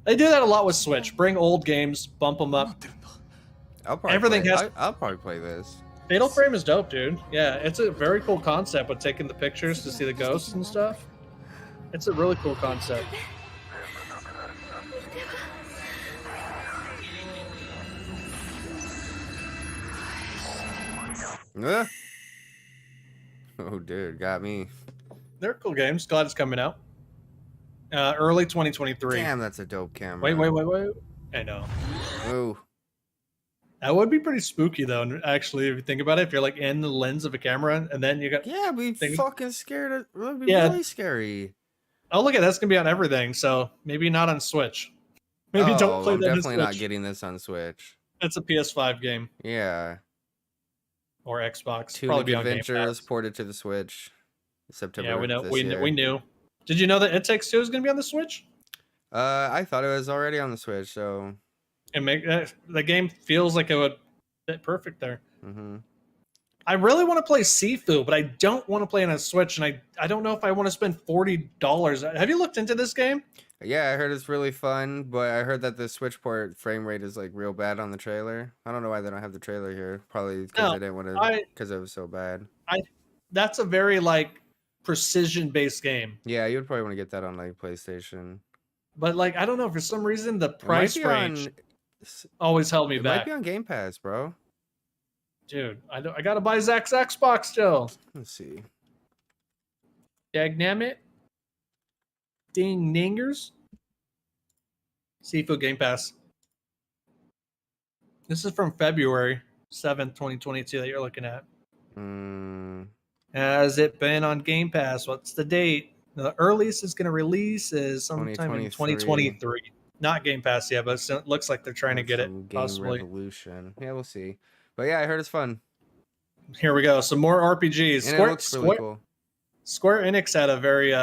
They do that a lot with Switch. Bring old games, bump them up. I'll probably play this. Fatal Frame is dope, dude. Yeah, it's a very cool concept with taking the pictures to see the ghosts and stuff. It's a really cool concept. Oh, dude, got me. They're cool games. Glad it's coming out. Early 2023. Damn, that's a dope camera. Wait. I know. Oh. That would be pretty spooky, though, actually, if you think about it. If you're, like, in the lens of a camera, and then you got... Yeah, be fucking scared. It would be really scary. Oh, look at that's going to be on everything, so maybe not on Switch. Maybe don't play that on Switch. Definitely not getting this on Switch. It's a PS5 game. Yeah. Or Xbox. Tunic Adventures ported to the Switch. September. Yeah, we knew. Did you know that It Takes Two is going to be on the Switch? I thought it was already on the Switch, so... And the game feels like it would fit perfect there. I really want to play Sifu, but I don't want to play it on a Switch, and I don't know if I want to spend $40. Have you looked into this game? Yeah, I heard it's really fun, but I heard that the Switch port frame rate is like real bad on the trailer. I don't know why they don't have the trailer here. Probably because they didn't want to, because it was so bad. That's a very like precision-based game. Yeah, you would probably want to get that on like PlayStation. But like, I don't know, for some reason the price range always held me back. It might be on Game Pass, bro. Dude, I gotta buy Zach's Xbox still. Let's see. Dagnammit. Ding ningers. Sifu Game Pass. This is from February 7th, 2022 that you're looking at. Has it been on Game Pass? What's the date? The earliest it's going to release is sometime in 2023. Not Game Pass yet, but it looks like they're trying to get it. Possibly. Revolution. Yeah, we'll see. But yeah, I heard it's fun. Here we go. Some more RPGs. And it looks really cool. Square Enix had a very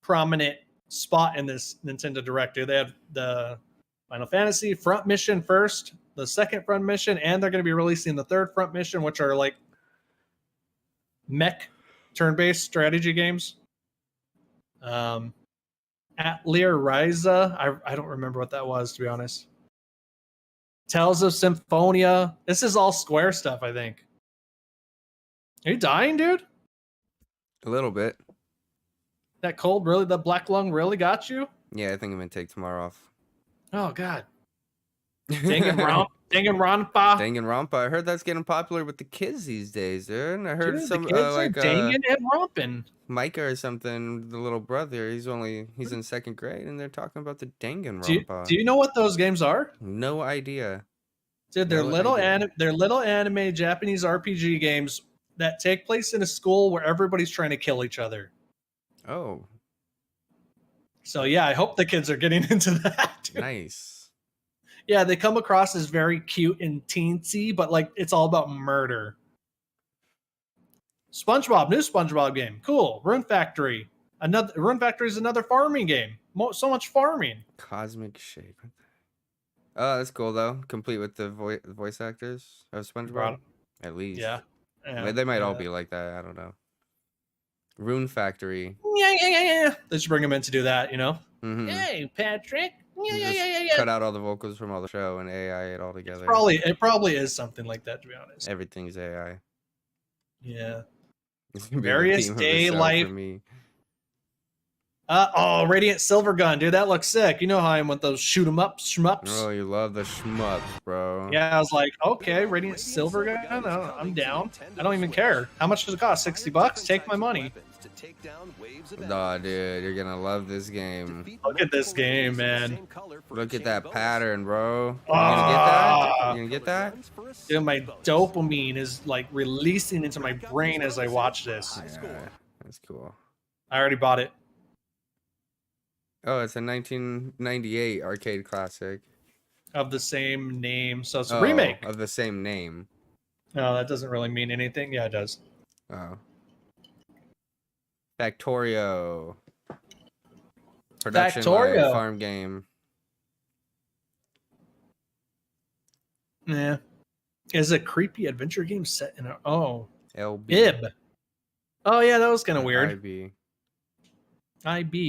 prominent spot in this Nintendo Direct. They have the Final Fantasy front mission first, the second front mission, and they're going to be releasing the third front mission, which are like mech turn-based strategy games. Atelier Ryza, I don't remember what that was, to be honest. Tales of Symphonia. This is all Square stuff, I think. Are you dying, dude? A little bit. That cold, really? The black lung really got you? Yeah, I think I'm going to take tomorrow off. Oh, God. Danganronpa. Danganronpa. I heard that's getting popular with the kids these days, dude. I heard some like Dangan and Rompin. Micah or something, the little brother. He's in second grade, and they're talking about the Danganronpa. Do you know what those games are? No idea. Dude, they're little anime Japanese RPG games that take place in a school where everybody's trying to kill each other. Oh. So yeah, I hope the kids are getting into that. Nice. Yeah, they come across as very cute and teensy, but like it's all about murder. SpongeBob, new SpongeBob game. Cool. Rune Factory. Rune Factory is another farming game. So much farming. Cosmic Shake. Oh, that's cool though. Complete with the voice actors of SpongeBob. At least. Yeah. They might all be like that. I don't know. Rune Factory. Yeah. They just bring them in to do that, you know? Mm-hmm. Hey, Patrick. Yeah. Cut out all the vocals from all the show and AI it all together. It probably is something like that, to be honest. Everything's AI. Yeah. Various day life. Radiant Silver Gun, dude, that looks sick. You know how I am with those shoot 'em up shmups. Oh, you love the shmups, bro. Yeah, I was like, okay, Radiant Silver Gun, I'm down. I don't even care. How much does it cost? $60? Take my money. Nah, dude, you're gonna love this game. Look at this game, man. Look at that pattern, bro. You gonna get that? You gonna get that? Dude, my dopamine is like releasing into my brain as I watch this. Yeah, that's cool. I already bought it. Oh, it's a 1998 arcade classic. Of the same name, so it's a remake. Of the same name. No, that doesn't really mean anything. Yeah, it does. Oh. Factorio. Production by Farm Game. Yeah. Is a creepy adventure game set in a... Oh. LB. Ib. Oh, yeah, that was kind of weird. IB.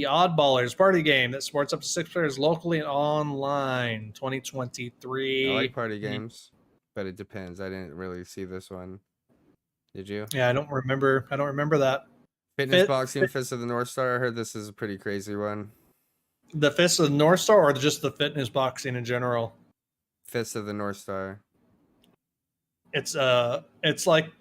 Oddballers, party game that supports up to 6 players locally and online. 2023. I like party games, but it depends. I didn't really see this one. Did you? Yeah, I don't remember that. Fitness Boxing, Fist of the North Star. I heard this is a pretty crazy one. The Fist of the North Star, or just the fitness boxing in general? Fist of the North Star. It's like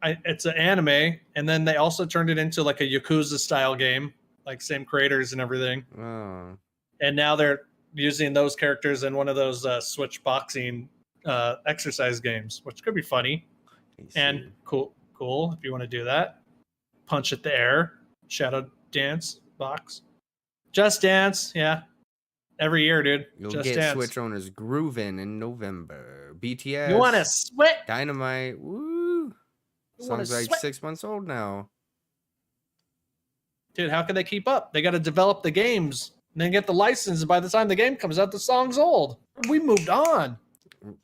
it's an anime, and then they also turned it into like a Yakuza style game, like same creators and everything. Oh. And now they're using those characters in one of those Switch boxing exercise games, which could be funny and cool if you want to do that. Punch at the air, Shadow Dance box, Just Dance, yeah. Every year, dude. You'll Just get Dance. Switch owners grooving in November. BTS. You want to sweat? Dynamite. Woo. Song's like 6 months old now. Dude, how can they keep up? They got to develop the games and then get the license. And by the time the game comes out, the song's old. We moved on.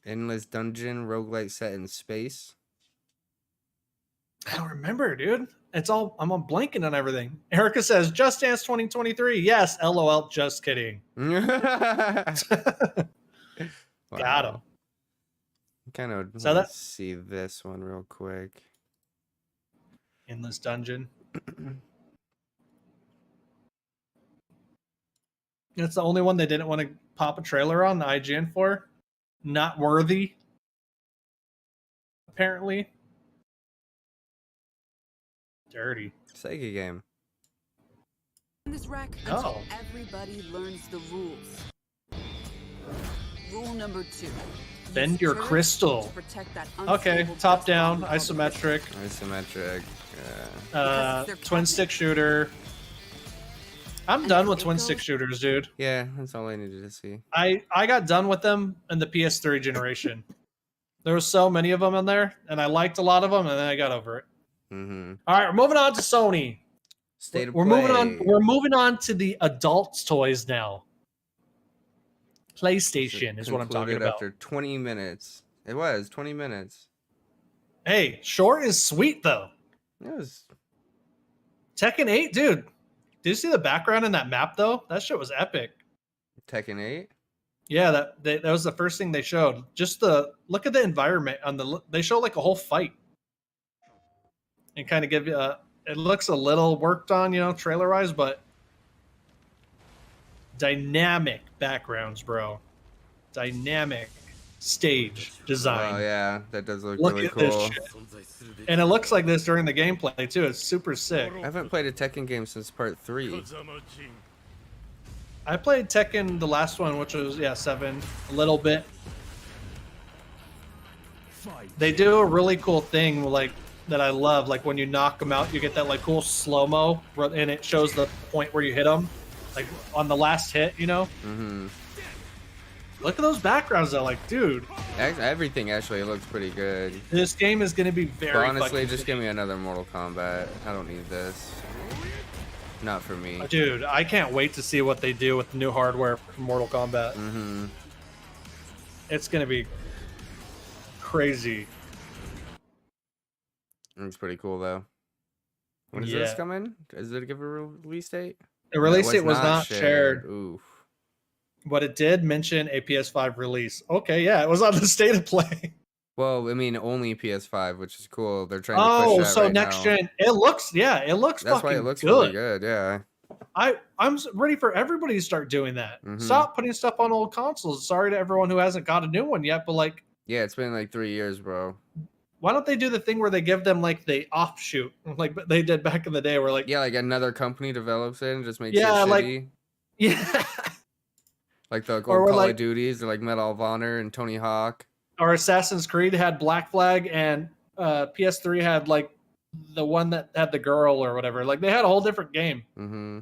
Endless Dungeon, roguelike set in space. I don't remember, dude. It's all, I'm blanking on everything. Erica says, Just Dance 2023. Yes, LOL, just kidding. Wow. Got him. Kind of So see this one real quick. Endless Dungeon. That's the only one they didn't want to pop a trailer on, the IGN for. Not worthy. Apparently. Dirty. Sega game. This rack Oh. everybody learns the rules. Rule number 2. Bend your crystal. Okay, top down, isometric. Isometric. Twin stick shooter. I'm done with twin stick shooters, dude. Yeah, that's all I needed to see. I got done with them in the PS3 generation. There were so many of them in there, and I liked a lot of them, and then I got over it. Mm-hmm. All right, we're moving on to Sony. State of We're play. moving on. We're moving on to the adults' toys now. PlayStation is what I'm talking about. After 20 minutes. It was 20 minutes. Hey, short is sweet though. It was. Tekken 8, dude. Did you see the background in that map though? That shit was epic. Tekken 8? Yeah, that was the first thing they showed. Just look at the environment on they show like a whole fight. And kind of give you it looks a little worked on, trailer wise, but dynamic backgrounds, bro. Dynamic stage design. Oh yeah, that does look really cool. And it looks like this during the gameplay too. It's super sick. I haven't played a Tekken game since part 3. I played Tekken, the last one, which was 7, a little bit. They do a really cool thing, like that I love. Like when you knock them out, you get that like cool slow mo, and it shows the point where you hit them, like on the last hit. You know. Mm-hmm. Look at those backgrounds though, like dude. Everything actually looks pretty good. This game is gonna be very. But honestly, just give me another Mortal Kombat. I don't need this. Not for me. Dude, I can't wait to see what they do with the new hardware for Mortal Kombat. Mm-hmm. It's gonna be crazy. It's pretty cool though. When does this come in? Does it give a release date? The release date was not shared. Oof. But it did mention a PS5 release. Okay, yeah, it was on the State of Play. Well, I mean, only PS5, which is cool. They're trying to push that so right next now. gen. It looks, That's why it looks good. really good, yeah. I'm ready for everybody to start doing that. Mm-hmm. Stop putting stuff on old consoles. Sorry to everyone who hasn't got a new one yet, but like, yeah, it's been like 3 years, bro. why don't they do the thing where they give them like the offshoot, like they did back in the day, where like, yeah, like another company develops it and just makes it like, shitty. yeah, Like the old or Call like, of Duties, or like Medal of Honor and Tony Hawk. Or Assassin's Creed had Black Flag, and PS3 had like the one that had the girl or whatever. Like they had a whole different game. Mm-hmm.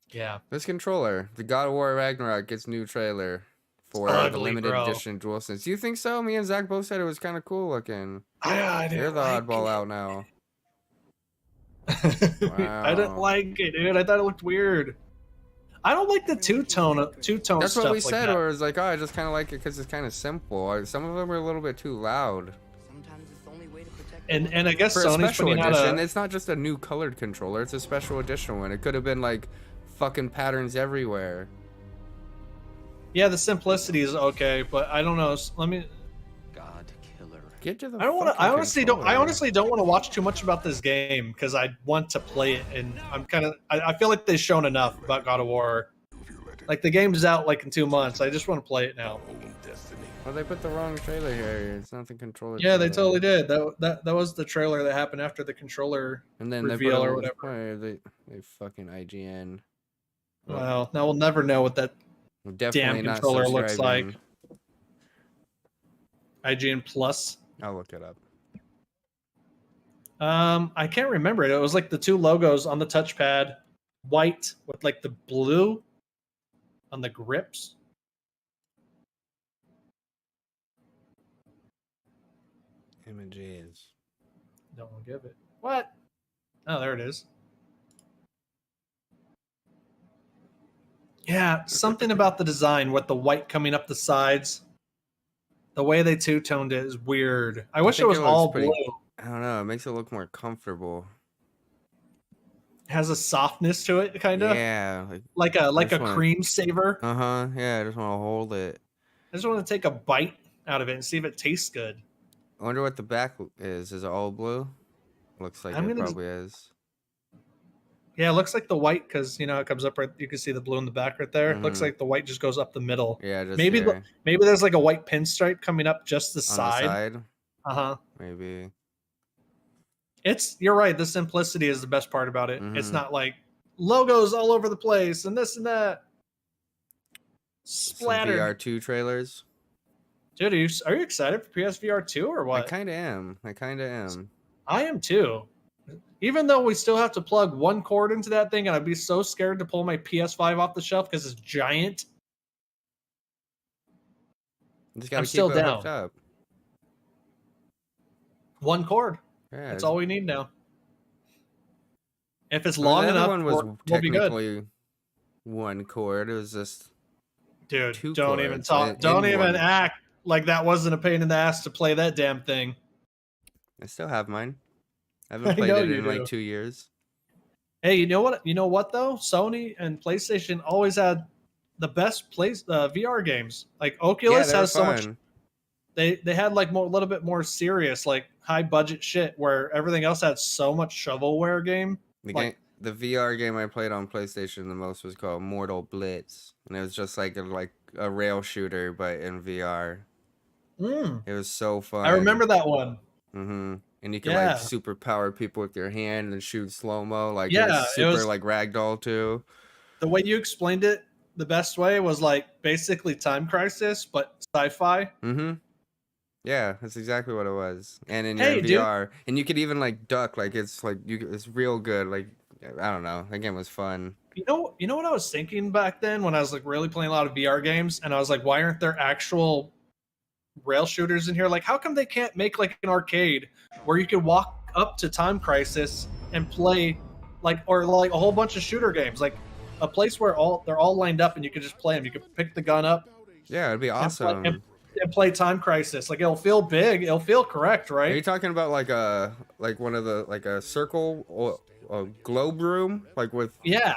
Yeah. This controller, the God of War Ragnarok, gets new trailer for the limited edition DualSense. You think so? Me and Zach both said it was kind of cool looking. You're the oddball out now. Wow. I didn't like it, dude. I thought it looked weird. I don't like the two-tone That's stuff what we like said, that. or it was like, oh, I just kind of like it because it's kind of simple. Some of them are a little bit too loud. Sometimes it's the only way to protect. And I guess For a Sony's special putting edition, out it's not just a new colored controller, it's a special edition one. It could have been like fucking patterns everywhere. Yeah, the simplicity is okay, but I don't know. Let me. God killer. Get to the. I don't want to. I honestly don't. I controller. honestly don't want to watch too much about this game because I want to play it, and I'm kind of. I feel like they've shown enough about God of War. Like the game's out like in 2 months. I just want to play it now. Well, they put the wrong trailer here. It's not the controller. Yeah, they trailer. totally did. That was the trailer that happened after the controller And then reveal they put or whatever. They fucking IGN. Well, now we'll never know what that Definitely damn not controller looks like. subscribing. IGN Plus. I'll look it up. I can't remember it. It was like the two logos on the touchpad, white with like the blue on the grips. Images. Don't want to give it. What? Oh, there it is. Yeah, something about the design with the white coming up the sides. The way they two-toned it is weird. I wish it think was it looks all pretty- blue. I don't know. It makes it look more comfortable. It has a softness to it, kind of. Yeah. Like a just wanna- cream saver. Uh-huh. Yeah, I just want to hold it. I just want to take a bite out of it and see if it tastes good. I wonder what the back is. Is it all blue? Looks like it probably is. Yeah, it looks like the white because it comes up right. You can see the blue in the back right there. It looks Mhm. like the white just goes up the middle. Yeah, just Maybe there. maybe there's like a white pinstripe coming up just the On side. the side. Uh-huh. Maybe. You're right. The simplicity is the best part about it. It's Mhm. not like logos all over the place and this and that. Some Splattered. VR2 trailers. Dude, are you excited for PSVR 2 or what? I kind of am. I am too. Even though we still have to plug one cord into that thing, and I'd be so scared to pull my PS5 off the shelf because it's giant. Just gotta I'm keep still it down. hooked up. One cord. Yeah, That's all we need now. If it's I mean, long the other enough, one was we'll be good. technically one cord. It was just Dude, two don't even cords talk. in Don't even one. act like that wasn't a pain in the ass to play that damn thing. I still have mine. I I haven't played know it you in do. like 2 years. Hey, you know what? You know what though? Sony and PlayStation always had the best VR games. Like Oculus they're has so much. fun. They had like a little bit more serious, like high budget shit, where everything else had so much shovelware game. The VR game I played on PlayStation the most was called Mortal Blitz, and it was just like a rail shooter but in VR. It was so fun. I remember that one. Mm-hmm. And you can Yeah. like super power people with your hand and shoot slow mo. Like Yeah, it was it super was- like ragdoll too. The way you explained it, the best way was like basically Time Crisis, but sci-fi. Mm-hmm. Yeah, that's exactly what it was. And in Hey, your dude. VR, and you could even like duck, like it's like it's real good. Like I don't know, that game was fun. You know what I was thinking back then when I was like really playing a lot of VR games, and I was like, why aren't there actual rail shooters in here? Like, how come they can't make like an arcade where you could walk up to Time Crisis and play or like a whole bunch of shooter games, like a place where they're all lined up and you could just play them. You could pick the gun up. Yeah, it'd be awesome. And play Time Crisis. Like it'll feel big, it'll feel correct, right? Are you talking about like one of the like a circle or a globe room, like with yeah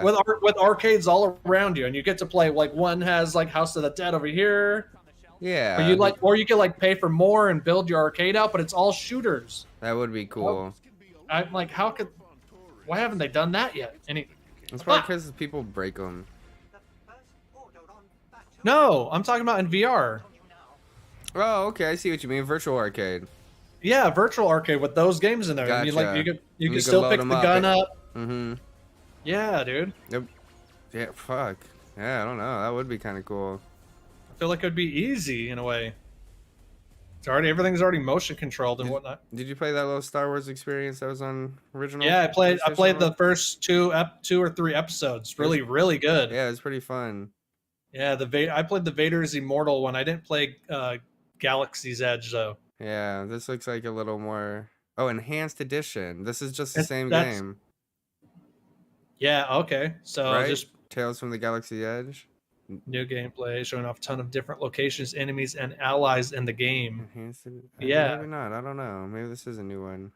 with arcades all around you, and you get to play like one has like House of the Dead over here. Yeah, or you could like pay for more and build your arcade out, but it's all shooters. That would be cool. I'm like, why haven't they done that yet? It's probably because people break them. No, I'm talking about in VR. Oh, okay, I see what you mean. Virtual arcade. Yeah, virtual arcade with those games in there. Gotcha. And you can still pick the gun up. Mm-hmm. Yeah, dude. Yep. Yeah, fuck. Yeah, I don't know. That would be kind of cool. I feel like it would be easy in a way. Everything's already motion controlled and whatnot. Did you play that little Star Wars experience that was on original? Yeah, I played the first two or three episodes. Really, really good. Yeah, it's pretty fun. Yeah, I played the Vader's Immortal one. I didn't play Galaxy's Edge though. Yeah, this looks like a little more. Oh, enhanced edition. This is just the same game. Yeah. Okay. So right? just Tales from the Galaxy Edge. New gameplay showing off a ton of different locations, enemies, and allies in the game. Yeah. Maybe not. I don't know. Maybe this is a new one.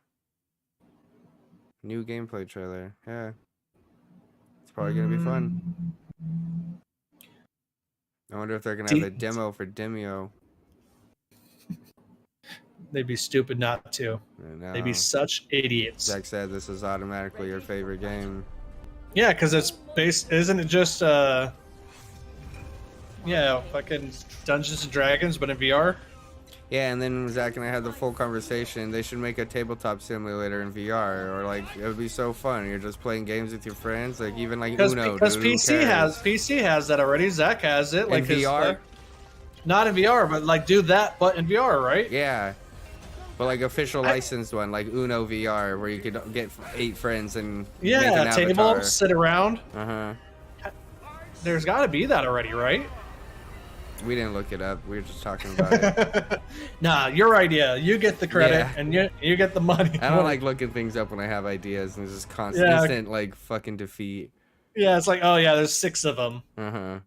New gameplay trailer. Yeah. It's probably going to be fun. I wonder if they're going to have a demo for Demio. They'd be stupid not to. They'd be such idiots. Zach said this is automatically your favorite game. Yeah, because it's based. Isn't it just fucking Dungeons and Dragons, but in VR? Yeah, and then Zach and I had the full conversation. They should make a tabletop simulator in VR, or like it would be so fun. You're just playing games with your friends, like even like Uno. Because PC has that already. Zach has it, like in VR. Not in VR, but like do that, but in VR, right? Yeah, but like official licensed one, like Uno VR, where you could get 8 friends and make an avatar. Sit around. Uh-huh. There's got to be that already, right? We didn't look it up. We were just talking about it. Nah, your idea. You get the credit, and you get the money. I don't like looking things up when I have ideas, and it's just instant like fucking defeat. Yeah, it's like, oh yeah, there's 6 of them. Uh-huh.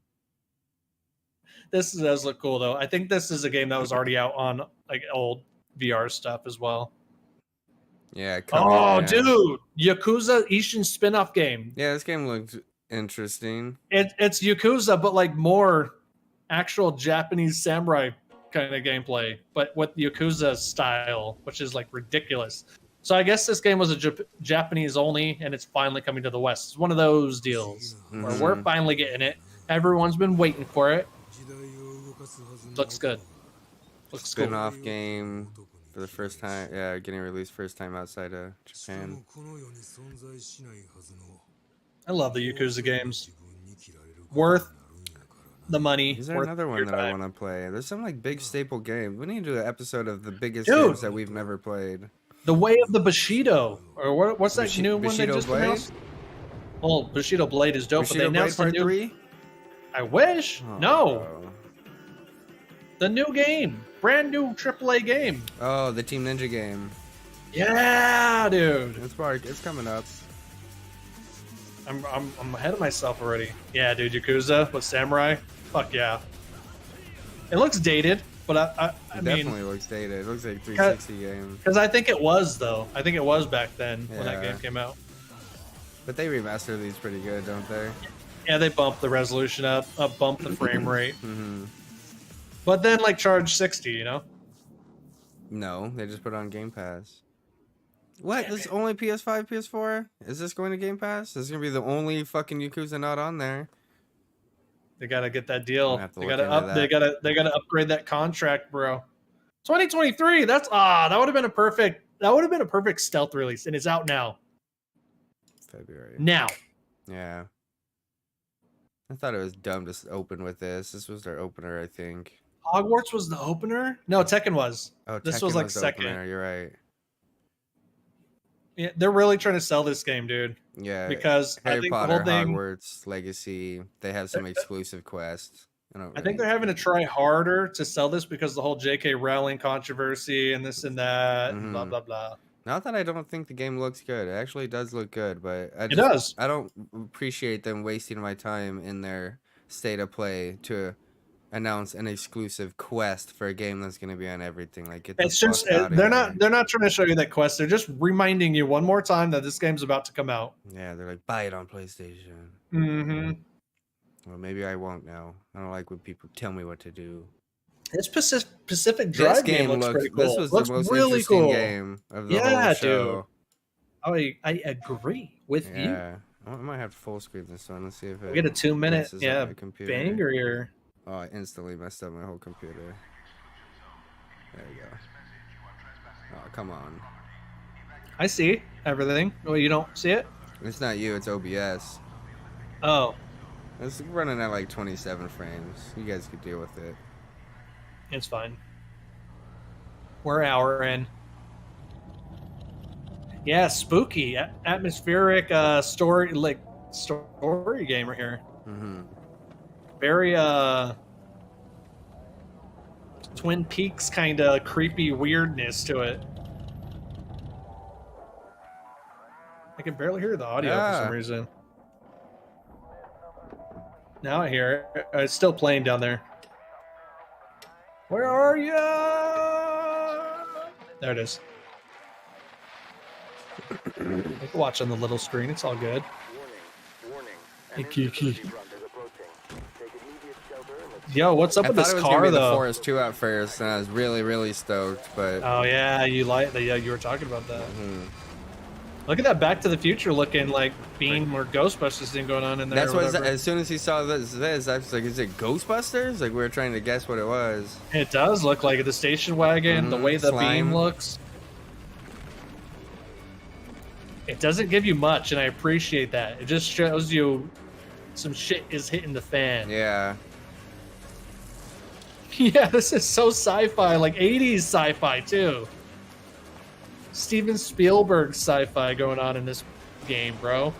This does look cool though. I think this is a game that was already out on like old VR stuff as well. Yeah. Dude, Yakuza Ishin spin-off game. Yeah, this game looks interesting. It's Yakuza, but like more actual Japanese samurai kind of gameplay, but with Yakuza style, which is like ridiculous. So I guess this game was a Japanese only, and it's finally coming to the West. It's one of those deals where we're finally getting it. Everyone's been waiting for it. Looks good. Looks cool. Spin-off game for the first time. Yeah, getting released first time outside of Japan. I love the Yakuza games. Worth the money. Is there another one that I want to play? There's some like big staple game. We need to do an episode of the biggest Dude, games that we've never played. The Way of the Bushido, or what's that new one they just Blade? announced? Well, Bushido Blade is dope, Bushido but they announced Blade the new. Part 3? I wish. No. The new game, brand new AAA game. Oh, the Team Ninja game. Yeah, dude. It's coming up. I'm ahead of myself already. Yeah, dude, Yakuza with Samurai. Fuck yeah. It looks dated, but I mean, definitely looks dated. It looks like a 360 game. Because I think it was though. I think it was back then when that game came out. But they remaster these pretty good, don't they? Yeah, they bumped the resolution up, bumped the frame rate. But then like charge 60, you know? No, they just put it on Game Pass. What? This is only PS5, PS4? Is this going to Game Pass? This is gonna be the only fucking Yakuza not on there. They gotta get that deal. They gotta upgrade that contract, bro. 2023. That would have been a perfect stealth release, and it's out now. February. Now. Yeah. I thought it was dumb to open with this. This was their opener, I think. Hogwarts was the opener? No, Tekken was. Oh, this Tekken was like the second. Opener. You're right. Yeah, they're really trying to sell this game, dude. Yeah, because Harry I think Potter, the whole thing, Hogwarts Legacy, they have some exclusive quests. I think they're having to try harder to sell this because the whole J.K. Rowling controversy and this and that, and blah blah blah. Not that I don't think the game looks good. It actually does look good, but it does. I don't appreciate them wasting my time in their state of play to announce an exclusive quest for a game that's going to be on everything. Like, it's just they're not trying to show you that quest. They're just reminding you one more time that this game's about to come out. Yeah, they're like, buy it on PlayStation. Mm-hmm. Well, maybe I won't now. I don't like when people tell me what to do. This Pacific Drive game looks pretty cool. This was looks the most really interesting cool. game of the whole show. Dude. I agree with you. Yeah, I might have to full screen this one. Let's see if it we get a 2-minute computer. banger here. Oh, I instantly messed up my whole computer. There you go. Oh, come on. I see everything. Well, you don't see it? It's not you, it's OBS. Oh. It's running at like 27 frames. You guys could deal with it. It's fine. We're an hour in. Yeah, spooky, atmospheric story game right here. Mm-hmm. Very Twin Peaks kind of creepy weirdness to it. I can barely hear the audio for some reason. Now I hear it. It's still playing down there. Where are you? There it is. I can watch on the little screen. It's all good. Hey, Kiki. Yo, what's up with this car, though? I thought it was gonna be the Forest 2 at first, and I was really, really stoked, but... Oh, yeah, you were talking about that. Mm-hmm. Look at that Back to the Future looking like Bean or Ghostbusters thing going on in there. That's what, as soon as he saw this, I was like, is it Ghostbusters? Like, we were trying to guess what it was. It does look like the station wagon, the way the beam looks. It doesn't give you much, and I appreciate that. It just shows you some shit is hitting the fan. Yeah. Yeah, this is so sci-fi, like 80s sci-fi, too. Steven Spielberg sci-fi going on in this game, bro.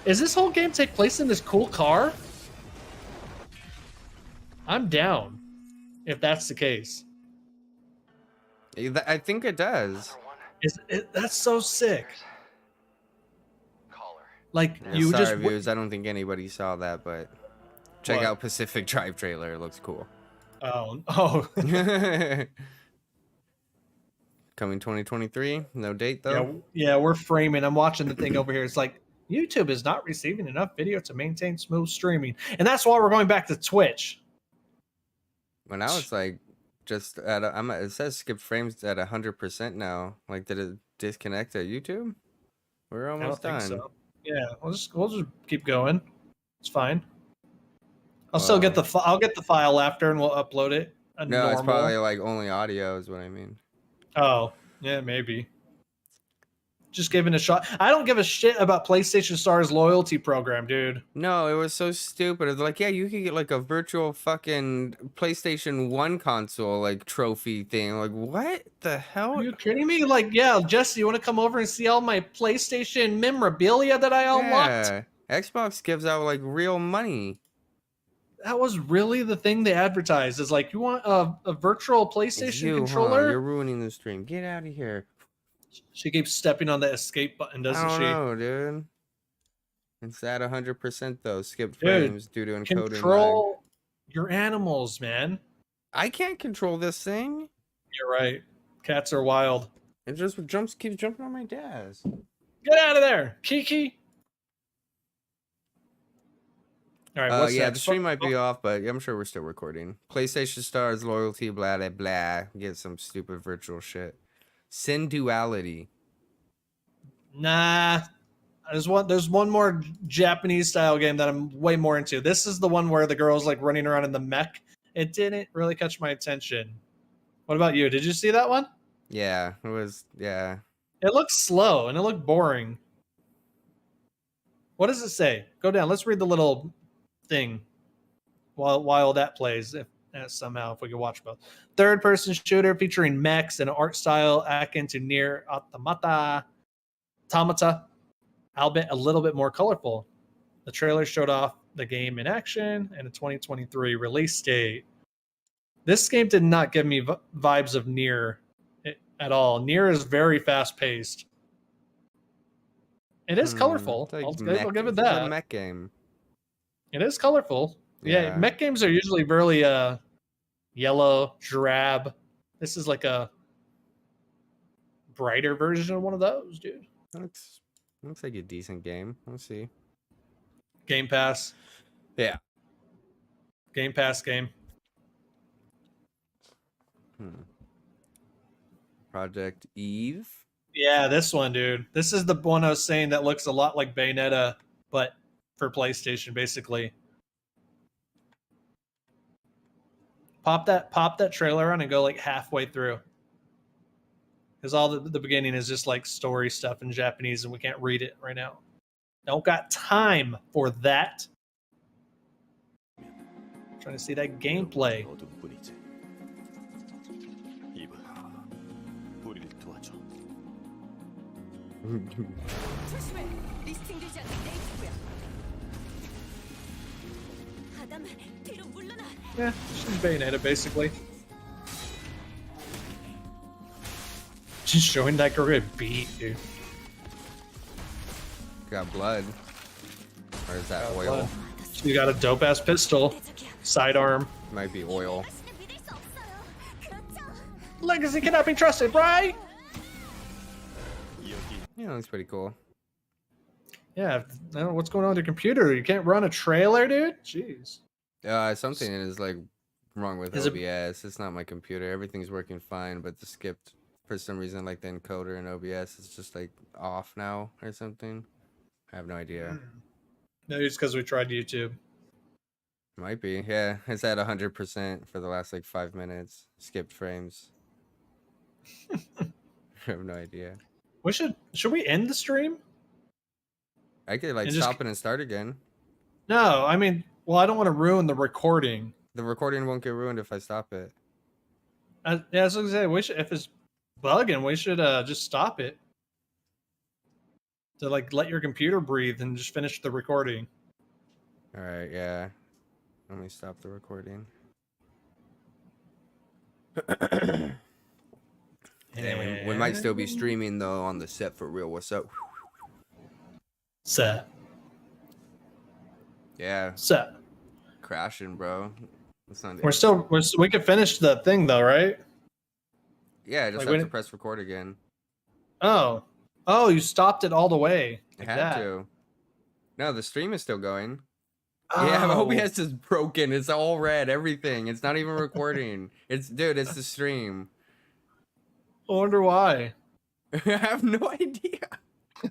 Is this whole game take place in this cool car? I'm down, if that's the case. I think it does. That's so sick. Like, yeah, you sorry, just... viewers, I don't think anybody saw that, but check out Pacific Drive trailer. It looks cool. Oh. Coming 2023, no date though. Yeah, we're framing. I'm watching the thing over here. It's like YouTube is not receiving enough video to maintain smooth streaming, and that's why we're going back to Twitch. Well, now it's like just at it says skip frames at 100% now. Like, did it disconnect at YouTube? We're almost done. So. Yeah, we'll just keep going. It's fine. I'll still get I'll get the file after, and we'll upload it. No, it's probably like only audio is what I mean. Oh, yeah, maybe. Just giving a shot. I don't give a shit about PlayStation Star's loyalty program, dude. No, it was so stupid. It's like, yeah, you could get like a virtual fucking PlayStation 1 console like trophy thing. Like, what the hell? Are you kidding me? Like, yeah, Jesse, you want to come over and see all my PlayStation memorabilia that I unlocked? Yeah. Xbox gives out like real money. That was really the thing they advertised. Is like, you want a virtual PlayStation controller? Huh? You're ruining the stream. Get out of here. She keeps stepping on the escape button, doesn't she? I don't know, dude. It's at 100% though. Skipped frames due to encoding. Control your animals, man. I can't control this thing. You're right. Cats are wild. It just keeps jumping on my desk. Get out of there, Kiki. All right, what's the stream might be off, but I'm sure we're still recording. PlayStation Stars loyalty, blah blah blah. Get some stupid virtual shit. Sin Duality. Nah, there's one more Japanese style game that I'm way more into. This is the one where the girl's like running around in the mech. It didn't really catch my attention. What about you? Did you see that one? Yeah, it was. Yeah. It looked slow and it looked boring. What does it say? Go down. Let's read the little thing. while that plays, if somehow if we could watch both. Third-person shooter featuring mechs and an art style akin to Nier Automata, albeit a little bit more colorful. The trailer showed off the game in action and a 2023 release date. This game did not give me vibes of Nier at all. Nier is very fast-paced. It is colorful. Like I'll give it that. It's a mech game. It is colorful. Yeah, mech games are usually really yellow, drab. This is like a brighter version of one of those, dude. Looks like a decent game. Let's see. Game Pass. Yeah. Game Pass game. Project Eve. Yeah, this one, dude. This is the one I was saying that looks a lot like Bayonetta, but for PlayStation, basically. Pop that trailer on and go like halfway through. Because all the beginning is just like story stuff in Japanese and we can't read it right now. Don't got time for that. Trying to see that gameplay. Yeah, she's Bayonetta basically. Just showing that girl get beat, dude. Got blood. Or is that oil? Blood. She got a dope ass pistol. Sidearm. Might be oil. Legacy cannot be trusted, right? Yeah, that's pretty cool. Yeah, I don't know what's going on with your computer. You can't run a trailer, dude? Jeez. Something is like wrong with OBS. It's not my computer. Everything's working fine, but the skipped for some reason, like the encoder in OBS is just like off now or something. I have no idea. Maybe it's because we tried YouTube. Might be. Yeah, it's at 100% for the last like 5 minutes. Skipped frames. I have no idea. Should we end the stream? I could like stop it and start again. No, I mean, well, I don't want to ruin the recording. The recording won't get ruined if I stop it. Yeah, I was gonna say, if it's bugging, we should just stop it. To like let your computer breathe and just finish the recording. All right, yeah. Let me stop the recording. Yeah, we might still be streaming though on the Sept for real. What's up? Set. Yeah. Set. Crashing, bro. We could finish the thing though, right? Yeah, I just have to press record again. Oh, you stopped it all the way. Like I had to. No, the stream is still going. Oh. Yeah, my OBS is broken. It's all red. Everything. It's not even recording. It's the stream. I wonder why. I have no idea.